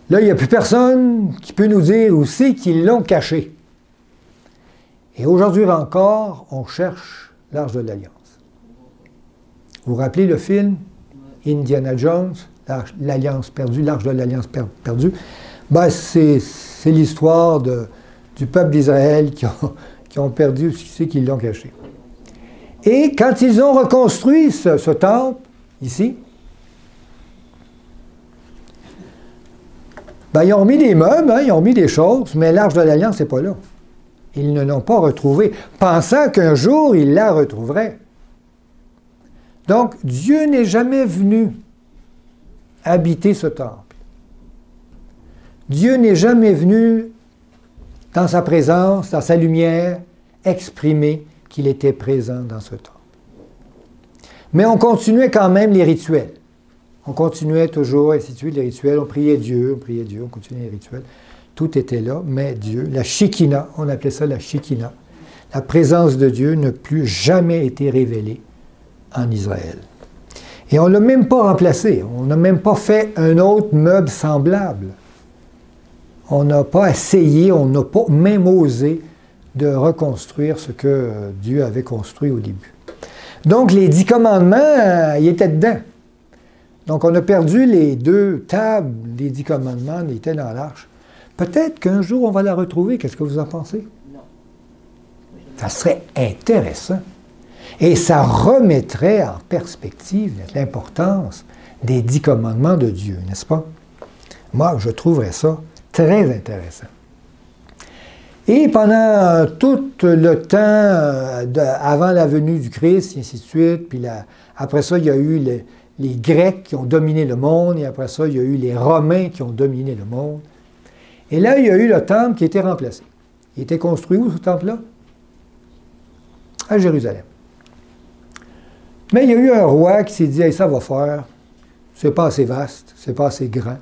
Là, il n'y a plus personne qui peut nous dire où c'est qu'ils l'ont caché. Et aujourd'hui encore, on cherche l'Arche de l'Alliance. Vous vous rappelez le film Indiana Jones, l'Alliance perdue, l'Arche de l'Alliance perdue? Ben, c'est l'histoire du peuple d'Israël qui ont perdu ce qui c'est qu'ils l'ont caché. Et quand ils ont reconstruit ce temple, ici, ben, ils ont mis des meubles, ils ont mis des choses, mais l'Arche de l'Alliance n'est pas là. Ils ne l'ont pas retrouvée, pensant qu'un jour, ils la retrouveraient. Donc, Dieu n'est jamais venu habiter ce temple. Dieu n'est jamais venu, dans sa présence, dans sa lumière, exprimer qu'il était présent dans ce temple. Mais on continuait quand même les rituels. On continuait toujours, ainsi de suite, les rituels. On priait Dieu, on continuait les rituels. Tout était là, mais Dieu, la Shekinah, on appelait ça la Shekinah, la présence de Dieu n'a plus jamais été révélée en Israël. Et on ne l'a même pas remplacé. On n'a même pas fait un autre meuble semblable. On n'a pas essayé, on n'a pas même osé de reconstruire ce que Dieu avait construit au début. Donc, les 10 commandements, ils étaient dedans. Donc, on a perdu les 2 tables des 10 commandements, ils étaient dans l'arche. Peut-être qu'un jour, on va la retrouver. Qu'est-ce que vous en pensez? Non. Ça serait intéressant. Et ça remettrait en perspective l'importance des 10 commandements de Dieu, n'est-ce pas? Moi, je trouverais ça très intéressant. Et pendant tout le temps avant la venue du Christ, et ainsi de suite, puis après ça, il y a eu les Grecs qui ont dominé le monde, et après ça, il y a eu les Romains qui ont dominé le monde. Et là, il y a eu le temple qui a été remplacé. Il était construit où, ce temple-là? À Jérusalem. Mais il y a eu un roi qui s'est dit, hey, ça va faire, c'est pas assez vaste, c'est pas assez grand.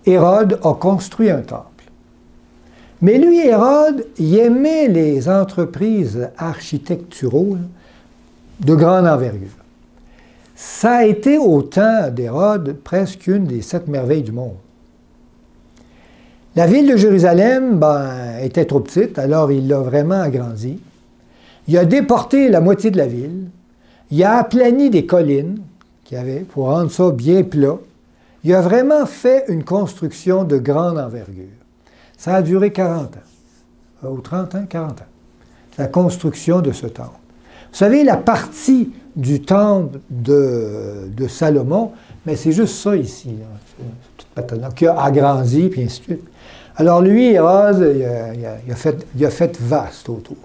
Hérode a construit un temple. Mais lui, Hérode, il aimait les entreprises architecturaux de grande envergure. Ça a été, au temps d'Hérode, presque une des 7 merveilles du monde. La ville de Jérusalem était trop petite, alors il l'a vraiment agrandie. Il a déporté la moitié de la ville. Il a aplani des collines qu'il y avait pour rendre ça bien plat. Il a vraiment fait une construction de grande envergure. Ça a duré 40 ans, ou 30 ans, 40 ans, la construction de ce temple. Vous savez, la partie du temple de Salomon, mais c'est juste ça ici, là, qui a agrandi, puis ainsi de suite. Alors lui, Hérode, il a fait vaste autour.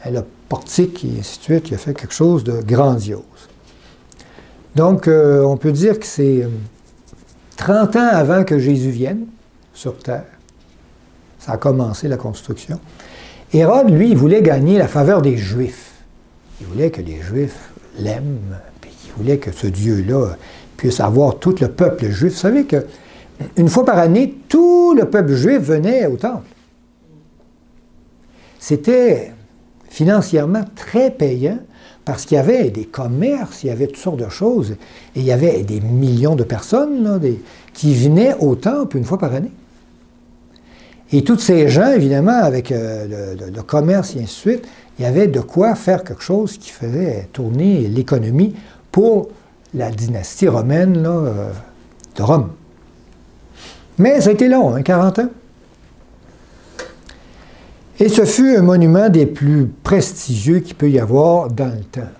Le portique, et ainsi de suite, il a fait quelque chose de grandiose. Donc, on peut dire que c'est 30 ans avant que Jésus vienne sur terre. Ça a commencé la construction. Hérode, lui, il voulait gagner la faveur des Juifs. Il voulait que les Juifs l'aiment, puis il voulait que ce Dieu-là puisse avoir tout le peuple juif. Vous savez qu'une fois par année, tout le peuple juif venait au temple. C'était financièrement très payant parce qu'il y avait des commerces, il y avait toutes sortes de choses, et il y avait des millions de personnes là, qui venaient au temple une fois par année. Et tous ces gens, évidemment, avec le commerce et ainsi de suite, il y avait de quoi faire quelque chose qui faisait tourner l'économie pour la dynastie romaine là, de Rome. Mais ça a été long, 40 ans. Et ce fut un monument des plus prestigieux qu'il peut y avoir dans le temps.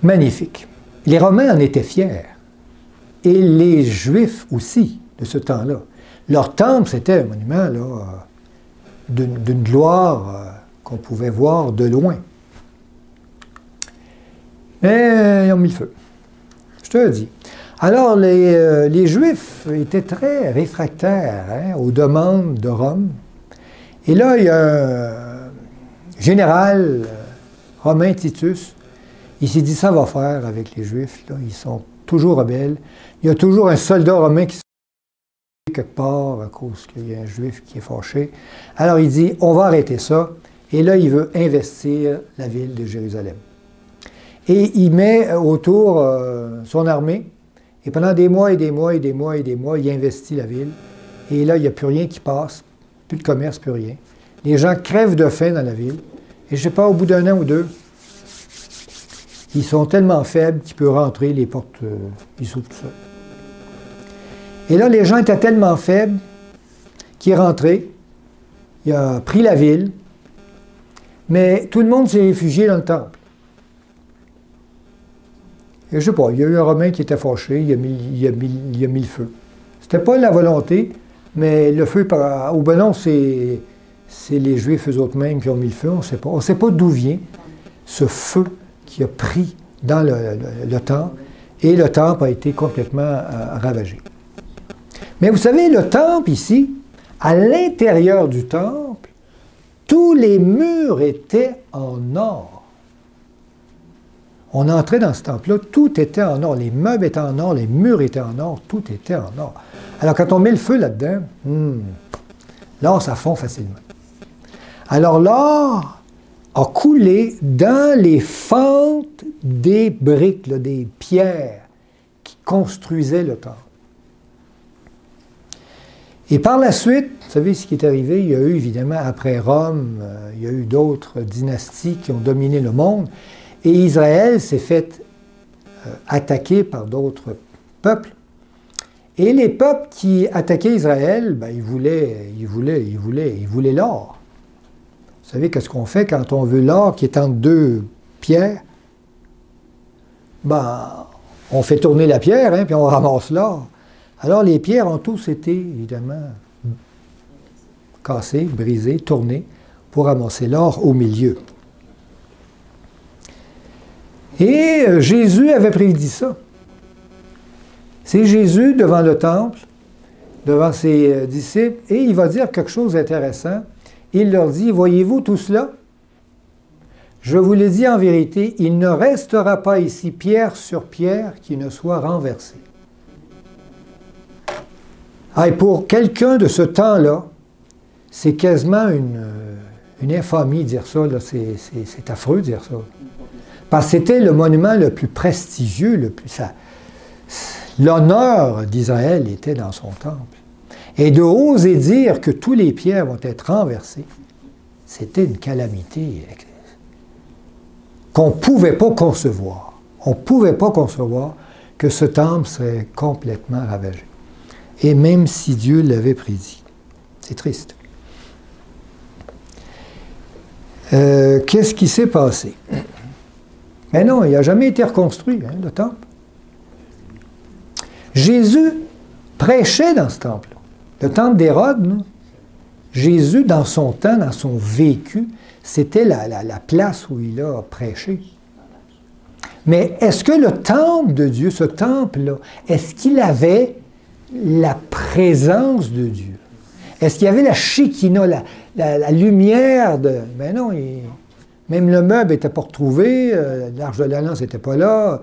Magnifique. Les Romains en étaient fiers. Et les Juifs aussi, de ce temps-là. Leur temple, c'était un monument là, d'une gloire qu'on pouvait voir de loin. Mais ils ont mis le feu. Je te le dis. Alors, les Juifs étaient très réfractaires hein, aux demandes de Rome. Et là, il y a un général romain, Titus, il s'est dit, ça va faire avec les Juifs. Là. Ils sont toujours rebelles. Il y a toujours un soldat romain qui se fait quelque part à cause qu'il y a un Juif qui est fâché. Alors, il dit, on va arrêter ça. Et là, il veut investir la ville de Jérusalem. Et il met autour son armée. Et pendant des mois et des mois et des mois et des mois, il investit la ville. Et là, il n'y a plus rien qui passe. Plus de commerce, plus rien. Les gens crèvent de faim dans la ville. Et je ne sais pas, au bout d'un an ou deux, ils sont tellement faibles qu'ils peuvent rentrer, les portes, ils s'ouvrent tout ça. Et là, les gens étaient tellement faibles qu'il est rentré, il a pris la ville, mais tout le monde s'est réfugié dans le temple. Et je ne sais pas, il y a eu un Romain qui était fâché, il a mis le feu. C'était pas la volonté, mais le feu, ou ben non, c'est les Juifs eux-mêmes qui ont mis le feu, on ne sait pas. On ne sait pas d'où vient ce feu qui a pris dans le temple, et le temple a été complètement ravagé. Mais vous savez, le temple ici, à l'intérieur du temple, tous les murs étaient en or. On entrait dans ce temple-là, tout était en or, les meubles étaient en or, les murs étaient en or, tout était en or. Alors quand on met le feu là-dedans, l'or, ça fond facilement. Alors l'or a coulé dans les fentes des briques, là, des pierres qui construisaient le temple. Et par la suite, vous savez ce qui est arrivé, il y a eu évidemment, après Rome, il y a eu d'autres dynasties qui ont dominé le monde, et Israël s'est fait attaquer par d'autres peuples. Et les peuples qui attaquaient Israël, ben, ils voulaient l'or. Vous savez qu'est-ce qu'on fait quand on veut l'or qui est entre deux pierres? Ben, on fait tourner la pierre, hein, puis on ramasse l'or. Alors les pierres ont tous été, évidemment, cassées, brisées, tournées, pour ramasser l'or au milieu. Et Jésus avait prédit ça. C'est Jésus devant le temple, devant ses disciples, et il va dire quelque chose d'intéressant. Il leur dit, voyez-vous tout cela? Je vous le dis en vérité, il ne restera pas ici pierre sur pierre qui ne soit renversée. Ah, et pour quelqu'un de ce temps-là, c'est quasiment une infamie de dire ça, c'est affreux de dire ça. Parce que c'était le monument le plus prestigieux, l'honneur d'Israël était dans son temple. Et de oser dire que tous les pierres vont être renversées, c'était une calamité qu'on ne pouvait pas concevoir. On ne pouvait pas concevoir que ce temple serait complètement ravagé. Et même si Dieu l'avait prédit. C'est triste. Qu'est-ce qui s'est passé? Mais non, il n'a jamais été reconstruit, hein, le temple. Jésus prêchait dans ce temple-là. Le temple d'Hérode, Jésus, dans son temps, dans son vécu, c'était la place où il a prêché. Mais est-ce que le temple de Dieu, ce temple-là, est-ce qu'il avait la présence de Dieu? Est-ce qu'il y avait la Shekinah, la lumière de... Mais non, même le meuble n'était pas retrouvé, l'Arche de l'Alliance n'était pas là.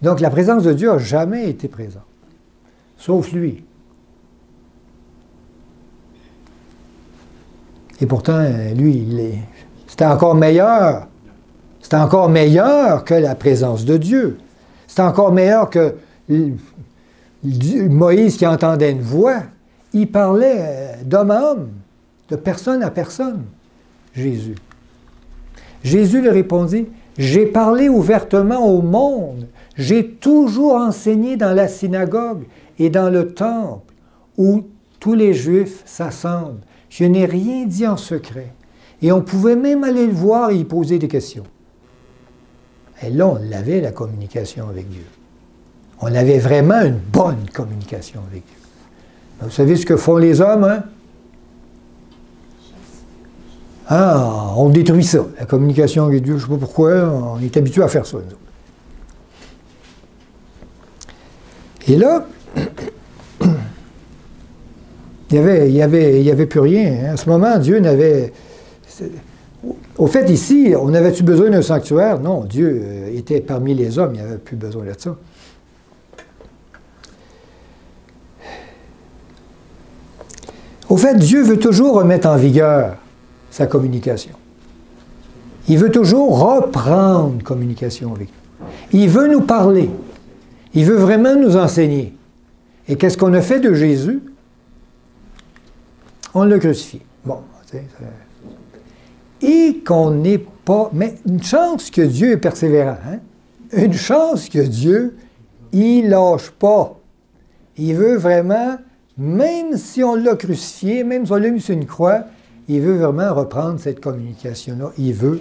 Donc la présence de Dieu n'a jamais été présente. Sauf lui. Et pourtant, lui, c'était encore meilleur. C'était encore meilleur que la présence de Dieu. C'était encore meilleur que Moïse qui entendait une voix. Il parlait d'homme à homme, de personne à personne, Jésus. Jésus lui répondit, « J'ai parlé ouvertement au monde. J'ai toujours enseigné dans la synagogue et dans le temple où tous les Juifs s'assemblent. Je n'ai rien dit en secret. » Et on pouvait même aller le voir et y poser des questions. Et là, on avait la communication avec Dieu. On avait vraiment une bonne communication avec Dieu. Vous savez ce que font les hommes, hein? Hein, on détruit ça. La communication avec Dieu, je ne sais pas pourquoi, on est habitué à faire ça, nous autres. Et là, il n'y avait plus rien. À ce moment, Dieu n'avait... Au fait, ici, on avait-tu besoin d'un sanctuaire? Non, Dieu était parmi les hommes, il n'y avait plus besoin de ça. Au fait, Dieu veut toujours remettre en vigueur sa communication. Il veut toujours reprendre communication avec nous. Il veut nous parler. Il veut vraiment nous enseigner. Et qu'est-ce qu'on a fait de Jésus? On l'a crucifié. Bon, tu sais, et qu'on n'est pas... Mais une chance que Dieu est persévérant. Hein? Une chance que Dieu, il lâche pas. Il veut vraiment, même si on l'a crucifié, même si on l'a mis sur une croix, il veut vraiment reprendre cette communication-là. Il veut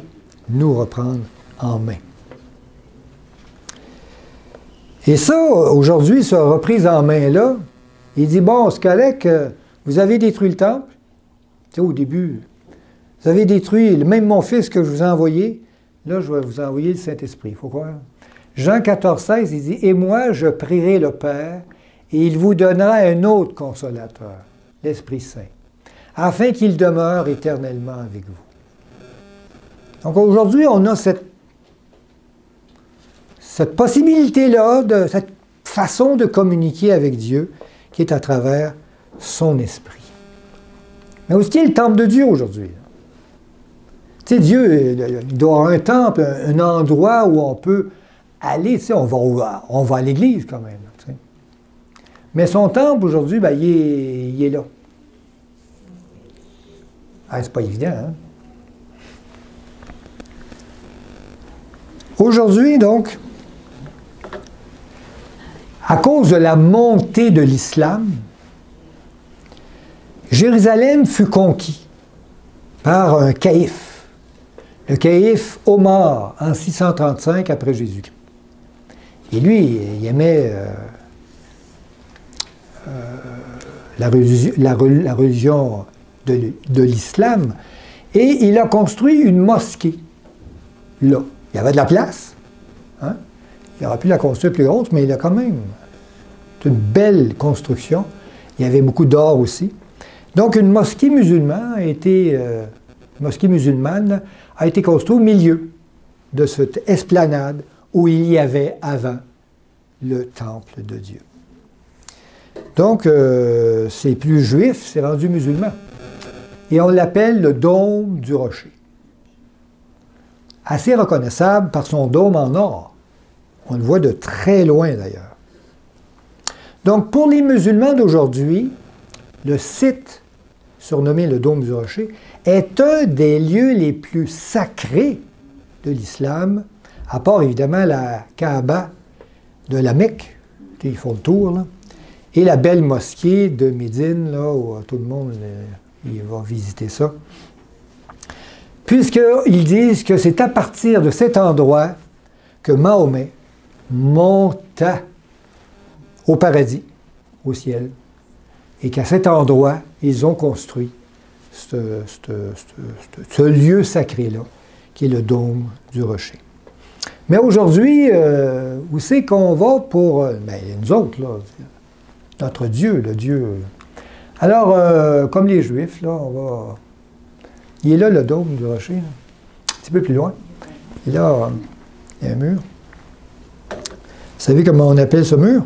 nous reprendre en main. Et ça, aujourd'hui, cette reprise en main-là, il dit, bon, c'est correct, vous avez détruit le temple. Tu sais, au début, vous avez détruit, même mon fils que je vous ai envoyé, là, je vais vous envoyer le Saint-Esprit, il faut croire. Jean 14, 16, il dit, « Et moi, je prierai le Père, et il vous donnera un autre consolateur, l'Esprit Saint, afin qu'il demeure éternellement avec vous. » Donc aujourd'hui, on a cette possibilité-là, cette façon de communiquer avec Dieu, qui est à travers son Esprit. Mais où est-ce qu'il y a le temple de Dieu aujourd'hui? Tu sais, Dieu, il doit avoir un temple, un endroit où on peut aller, tu sais, on va à l'église quand même. Tu sais. Mais son temple aujourd'hui, ben, il est là. Ah, c'est pas évident, hein? Aujourd'hui, donc, à cause de la montée de l'islam, Jérusalem fut conquis par un caïphe. Le caïphe Omar, en 635 après Jésus-Christ. Et lui, il aimait la religion de l'islam, et il a construit une mosquée, là. Il y avait de la place, hein? Il aurait pu la construire plus grosse, mais il a quand même une belle construction. Il y avait beaucoup d'or aussi. Donc, une mosquée musulmane a été construite au milieu de cette esplanade où il y avait avant le temple de Dieu. Donc, c'est plus juif, c'est rendu musulman. Et on l'appelle le dôme du rocher. Assez reconnaissable par son dôme en or. On le voit de très loin d'ailleurs. Donc, pour les musulmans d'aujourd'hui, le site surnommé le Dôme du Rocher, est un des lieux les plus sacrés de l'islam, à part évidemment la Kaaba de la Mecque, ils font le tour, là, et la belle mosquée de Médine, là, où tout le monde il va visiter ça. Puisqu'ils disent que c'est à partir de cet endroit que Mahomet monta au paradis, au ciel, et qu'à cet endroit, ils ont construit ce lieu sacré-là, qui est le Dôme du Rocher. Mais aujourd'hui, où c'est qu'on va pour... ben, nous autres, là, notre Dieu, le Dieu... Alors, comme les Juifs, là, on va... Il est là, le Dôme du Rocher, là, un petit peu plus loin. Et là, il y a un mur. Vous savez comment on appelle ce mur?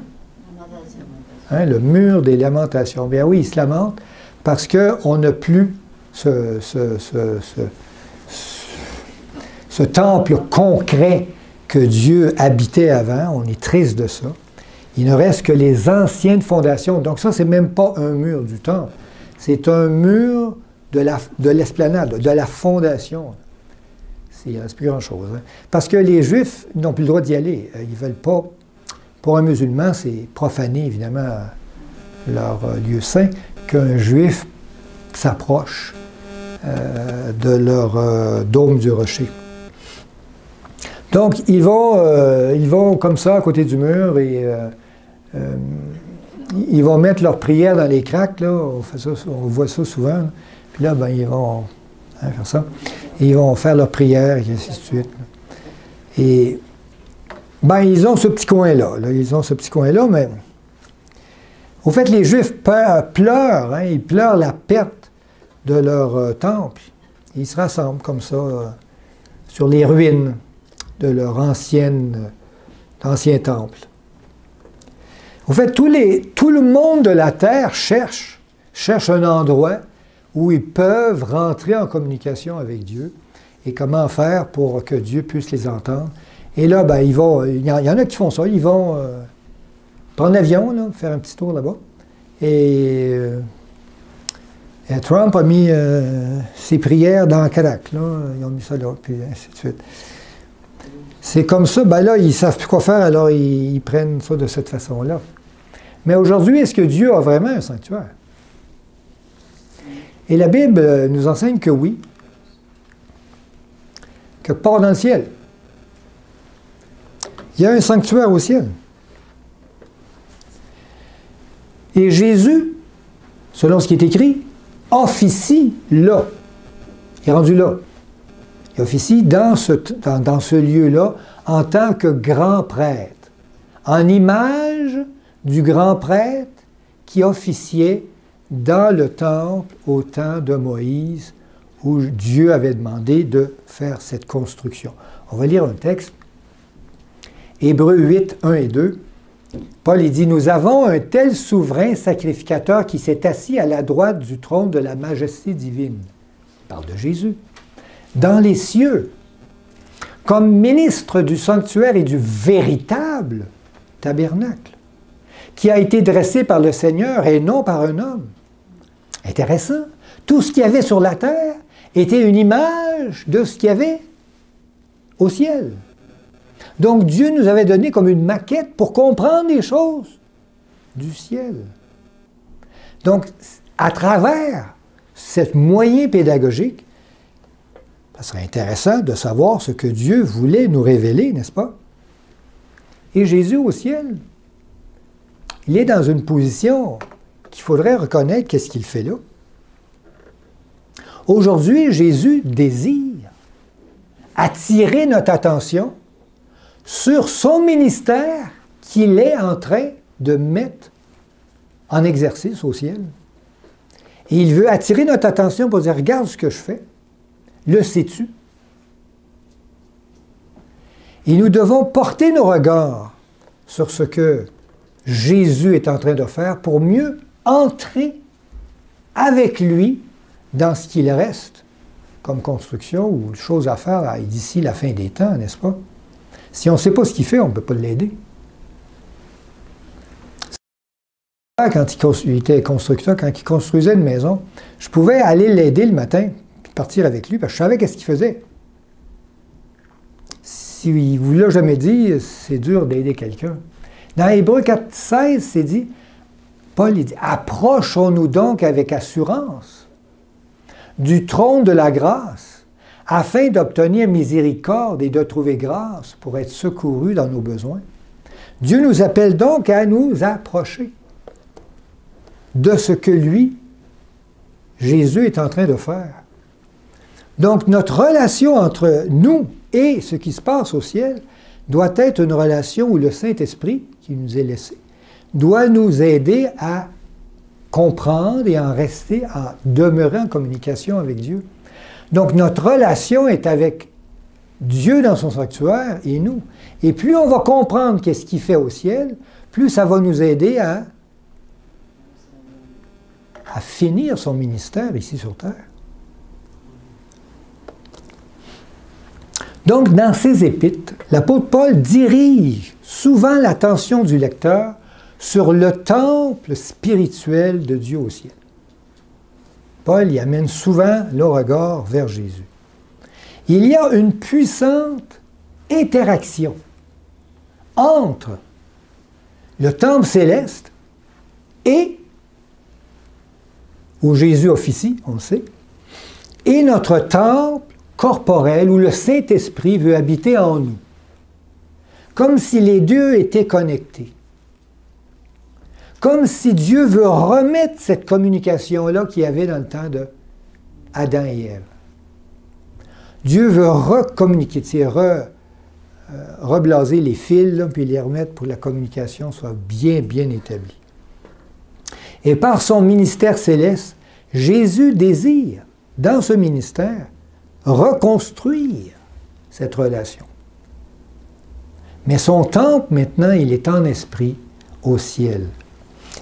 Hein, le mur des lamentations. Bien oui, il se lamente parce qu'on n'a plus ce temple concret que Dieu habitait avant. On est triste de ça. Il ne reste que les anciennes fondations. Donc ça, c'est même pas un mur du temple. C'est un mur de l'esplanade, de la fondation. Il ne reste plus grand-chose. Hein. Parce que les Juifs n'ont plus le droit d'y aller. Ils ne veulent pas... Pour un musulman, c'est profaner, évidemment, leur lieu saint, qu'un juif s'approche de leur dôme du rocher. Donc, ils vont comme ça, à côté du mur, et ils vont mettre leur prière dans les craques, là, on voit ça souvent, là. Puis là, ben, ils vont hein, faire ça. Et ils vont faire leur prière, et ainsi de suite. Et, ben, ils ont ce petit coin-là. Ils ont ce petit coin-là, mais... Au fait, les Juifs pleurent, hein, ils pleurent la perte de leur temple. Ils se rassemblent comme ça sur les ruines de leur ancien temple. Au fait, tout le monde de la terre cherche un endroit où ils peuvent rentrer en communication avec Dieu et comment faire pour que Dieu puisse les entendre. Et là, ben, il y en a qui font ça, ils vont prendre l'avion, là, faire un petit tour là-bas. Et Trump a mis ses prières dans la Kadak, là, ils ont mis ça là, puis ainsi de suite. C'est comme ça, ben là, ils ne savent plus quoi faire, alors ils prennent ça de cette façon-là. Mais aujourd'hui, est-ce que Dieu a vraiment un sanctuaire? Et la Bible nous enseigne que oui, que part dans le ciel. Il y a un sanctuaire au ciel. Et Jésus, selon ce qui est écrit, officie là. Il est rendu là. Il officie dans ce lieu-là en tant que grand prêtre, en image du grand prêtre qui officiait dans le temple au temps de Moïse, où Dieu avait demandé de faire cette construction. On va lire un texte. Hébreux 8, 1 et 2. Paul il dit, « Nous avons un tel souverain sacrificateur qui s'est assis à la droite du trône de la majesté divine. » Il parle de Jésus. « Dans les cieux, comme ministre du sanctuaire et du véritable tabernacle, qui a été dressé par le Seigneur et non par un homme. » Intéressant. Tout ce qu'il y avait sur la terre était une image de ce qu'il y avait au ciel. Donc Dieu nous avait donné comme une maquette pour comprendre les choses du ciel. Donc, à travers ce moyen pédagogique, ça serait intéressant de savoir ce que Dieu voulait nous révéler, n'est-ce pas? Et Jésus au ciel, il est dans une position qu'il faudrait reconnaître qu'est-ce qu'il fait là. Aujourd'hui, Jésus désire attirer notre attention sur son ministère qu'il est en train de mettre en exercice au ciel. Et il veut attirer notre attention pour dire, regarde ce que je fais. Le sais-tu? Et nous devons porter nos regards sur ce que Jésus est en train de faire pour mieux entrer avec lui dans ce qu'il reste comme construction ou chose à faire d'ici la fin des temps, n'est-ce pas? Si on ne sait pas ce qu'il fait, on ne peut pas l'aider. Quand il était constructeur, quand il construisait une maison, je pouvais aller l'aider le matin, puis partir avec lui, parce que je savais qu'est-ce qu'il faisait. S'il ne vous l'a jamais dit, c'est dur d'aider quelqu'un. Dans Hébreux 4, 16, c'est dit, Paul il dit, « Approchons-nous donc avec assurance du trône de la grâce, afin d'obtenir miséricorde et de trouver grâce pour être secourus dans nos besoins. » Dieu nous appelle donc à nous approcher de ce que lui, Jésus, est en train de faire. Donc, notre relation entre nous et ce qui se passe au ciel doit être une relation où le Saint-Esprit, qui nous est laissé, doit nous aider à comprendre et à demeurer en communication avec Dieu. Donc, notre relation est avec Dieu dans son sanctuaire et nous. Et plus on va comprendre qu'est-ce qu'il fait au ciel, plus ça va nous aider à finir son ministère ici sur terre. Donc, dans ses épîtres, l'apôtre Paul dirige souvent l'attention du lecteur sur le temple spirituel de Dieu au ciel. Paul y amène souvent le regard vers Jésus. Il y a une puissante interaction entre le temple céleste et, où Jésus officie, on le sait, et notre temple corporel où le Saint-Esprit veut habiter en nous. Comme si les deux étaient connectés. Comme si Dieu veut remettre cette communication-là qu'il y avait dans le temps d'Adam et Ève. Dieu veut recommuniquer, reblaser les fils, là, puis les remettre pour que la communication soit bien, bien établie. Et par son ministère céleste, Jésus désire, dans ce ministère, reconstruire cette relation. Mais son temple, maintenant, il est en esprit au ciel.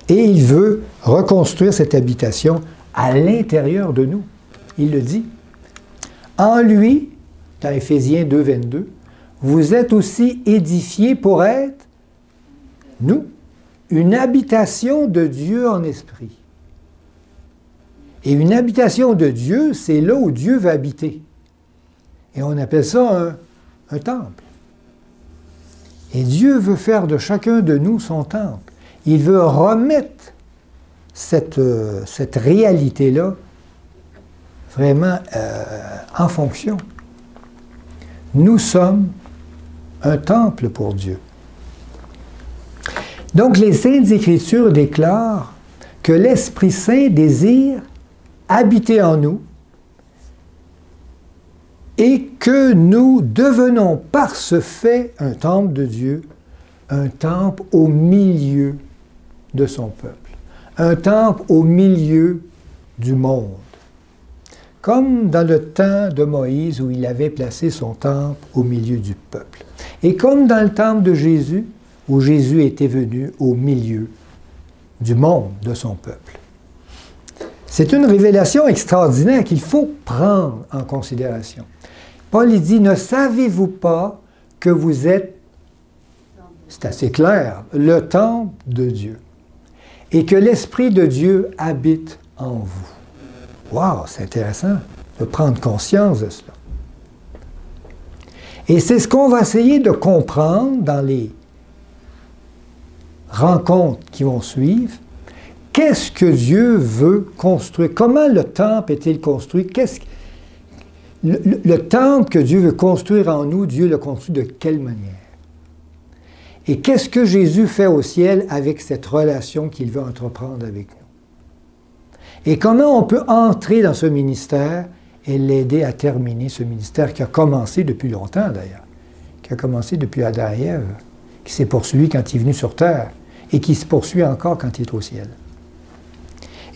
Et il veut reconstruire cette habitation à l'intérieur de nous. Il le dit. En lui, dans Éphésiens 2, 22, vous êtes aussi édifiés pour être, nous, une habitation de Dieu en esprit. Et une habitation de Dieu, c'est là où Dieu va habiter. Et on appelle ça un temple. Et Dieu veut faire de chacun de nous son temple. Il veut remettre cette réalité-là vraiment en fonction. Nous sommes un temple pour Dieu. Donc les Saintes Écritures déclarent que l'Esprit Saint désire habiter en nous et que nous devenons par ce fait un temple de Dieu, un temple au milieu de son peuple, un temple au milieu du monde. Comme dans le temps de Moïse où il avait placé son temple au milieu du peuple. Et comme dans le temple de Jésus, où Jésus était venu au milieu du monde, de son peuple. C'est une révélation extraordinaire qu'il faut prendre en considération. Paul il dit, ne savez-vous pas que vous êtes, c'est assez clair, le temple de Dieu, et que l'Esprit de Dieu habite en vous. Wow, c'est intéressant de prendre conscience de cela. Et c'est ce qu'on va essayer de comprendre dans les rencontres qui vont suivre. Qu'est-ce que Dieu veut construire? Comment le temple est-il construit? Le temple que Dieu veut construire en nous, Dieu le construit de quelle manière? Et qu'est-ce que Jésus fait au ciel avec cette relation qu'il veut entreprendre avec nous? Et comment on peut entrer dans ce ministère et l'aider à terminer ce ministère qui a commencé depuis longtemps d'ailleurs, qui a commencé depuis Adam et Ève, qui s'est poursuivi quand il est venu sur terre et qui se poursuit encore quand il est au ciel.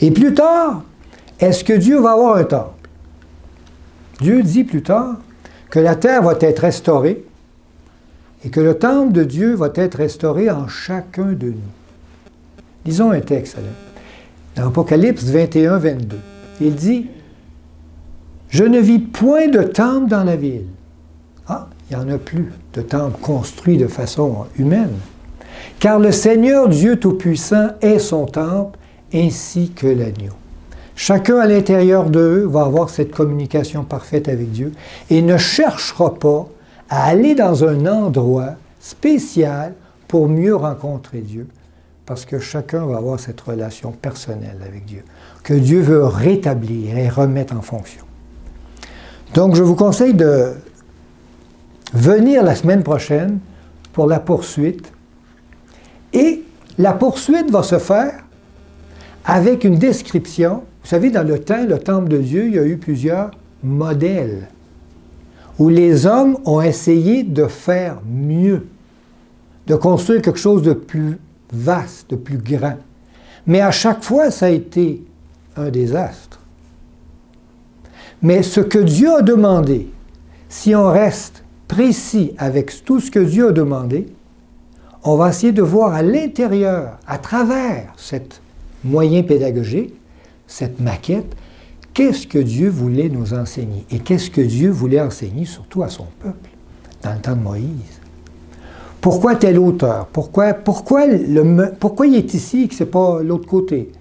Et plus tard, est-ce que Dieu va avoir un temple? Dieu dit plus tard que la terre va être restaurée et que le temple de Dieu va être restauré en chacun de nous. Lisons un texte là. Dans Apocalypse 21, 22. Il dit, « Je ne vis point de temple dans la ville. » Ah, il n'y en a plus de temple construit de façon humaine. « Car le Seigneur Dieu Tout-Puissant est son temple, ainsi que l'agneau. » Chacun à l'intérieur d'eux va avoir cette communication parfaite avec Dieu et ne cherchera pas à aller dans un endroit spécial pour mieux rencontrer Dieu. Parce que chacun va avoir cette relation personnelle avec Dieu, que Dieu veut rétablir et remettre en fonction. Donc, je vous conseille de venir la semaine prochaine pour la poursuite. Et la poursuite va se faire avec une description. Vous savez, dans le temple de Dieu, il y a eu plusieurs modèles où les hommes ont essayé de faire mieux, de construire quelque chose de plus vaste, de plus grand. Mais à chaque fois, ça a été un désastre. Mais ce que Dieu a demandé, si on reste précis avec tout ce que Dieu a demandé, on va essayer de voir à l'intérieur, à travers cet moyen pédagogique, cette maquette, qu'est-ce que Dieu voulait nous enseigner et qu'est-ce que Dieu voulait enseigner surtout à son peuple dans le temps de Moïse. Pourquoi tel auteur? Pourquoi il est ici et que ce n'est pas l'autre côté?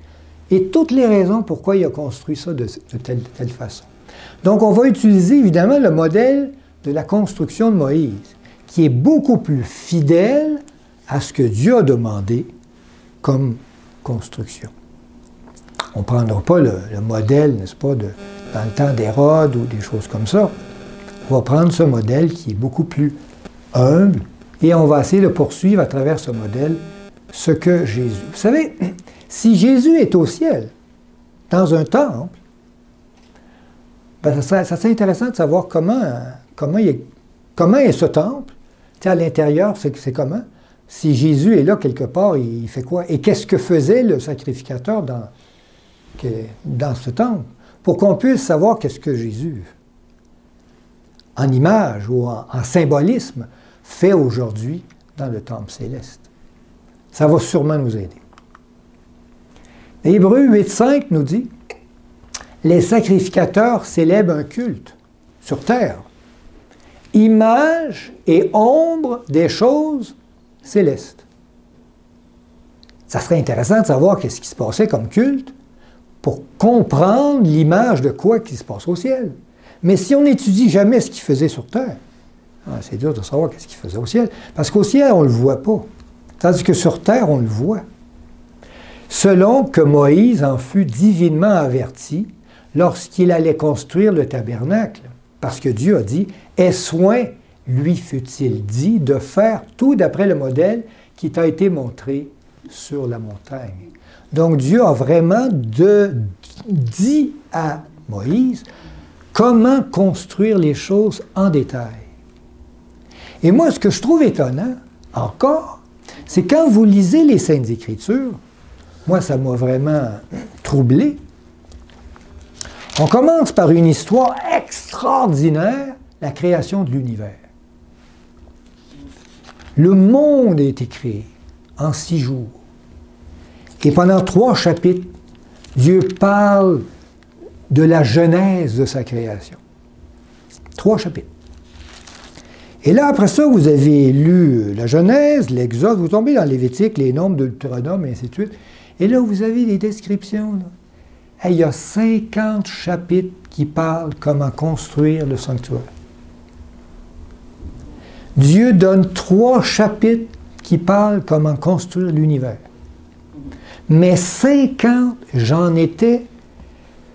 Et toutes les raisons pourquoi il a construit ça de telle façon. Donc, on va utiliser évidemment le modèle de la construction de Moïse, qui est beaucoup plus fidèle à ce que Dieu a demandé comme construction. On ne prendra pas le modèle, n'est-ce pas, dans le temps d'Hérode ou des choses comme ça. On va prendre ce modèle qui est beaucoup plus humble, et on va essayer de poursuivre à travers ce modèle ce que Jésus... Vous savez, si Jésus est au ciel, dans un temple, Ben, ça serait intéressant de savoir comment est ce temple. Tu sais, à l'intérieur, c'est comment? Si Jésus est là quelque part, il fait quoi? Et qu'est-ce que faisait le sacrificateur dans ce temple? Pour qu'on puisse savoir qu'est-ce que Jésus, en image ou en symbolisme, fait aujourd'hui dans le temple céleste. Ça va sûrement nous aider. Hébreux 8.5 nous dit « Les sacrificateurs célèbrent un culte sur terre, image et ombre des choses célestes. » Ça serait intéressant de savoir qu'est-ce qui se passait comme culte pour comprendre l'image de quoi qui se passe au ciel. Mais si on n'étudie jamais ce qu'il faisait sur terre, c'est dur de savoir qu'est-ce qu'il faisait au ciel, parce qu'au ciel, on ne le voit pas, tandis que sur terre, on le voit. Selon que Moïse en fut divinement averti lorsqu'il allait construire le tabernacle, parce que Dieu a dit « Aie soin, lui fut-il dit, de faire tout d'après le modèle qui t'a été montré sur la montagne. » Donc Dieu a vraiment dit à Moïse comment construire les choses en détail. Et moi, ce que je trouve étonnant, encore, c'est quand vous lisez les Saintes Écritures, moi, ça m'a vraiment troublé. On commence par une histoire extraordinaire, la création de l'univers. Le monde a été créé en 6 jours. Et pendant 3 chapitres, Dieu parle de la genèse de sa création. 3 chapitres. Et là, après ça, vous avez lu la Genèse, l'Exode, vous tombez dans Lévitique, les Nombres, de Deutéronome, et ainsi de suite. Et là, vous avez des descriptions. Là. Il y a 50 chapitres qui parlent comment construire le sanctuaire. Dieu donne 3 chapitres qui parlent comment construire l'univers. Mais 50, j'en étais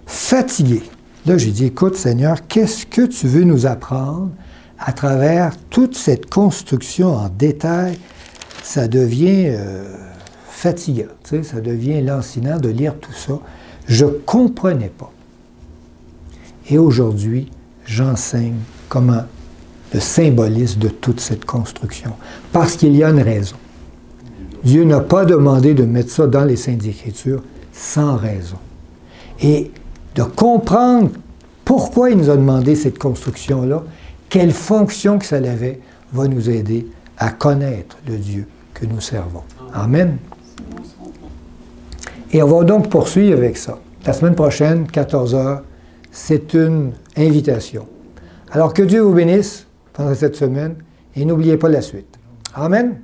fatigué. Là, j'ai dit, écoute, Seigneur, qu'est-ce que tu veux nous apprendre à travers toute cette construction en détail? Ça devient fatigant, tu sais, ça devient lancinant de lire tout ça. Je ne comprenais pas. Et aujourd'hui, j'enseigne comment le symbolisme de toute cette construction. Parce qu'il y a une raison. Dieu n'a pas demandé de mettre ça dans les Saintes Écritures sans raison. Et de comprendre pourquoi il nous a demandé cette construction-là, quelle fonction que ça avait, va nous aider à connaître le Dieu que nous servons. Amen. Et on va donc poursuivre avec ça. La semaine prochaine, 14 h, c'est une invitation. Alors que Dieu vous bénisse pendant cette semaine et n'oubliez pas la suite. Amen.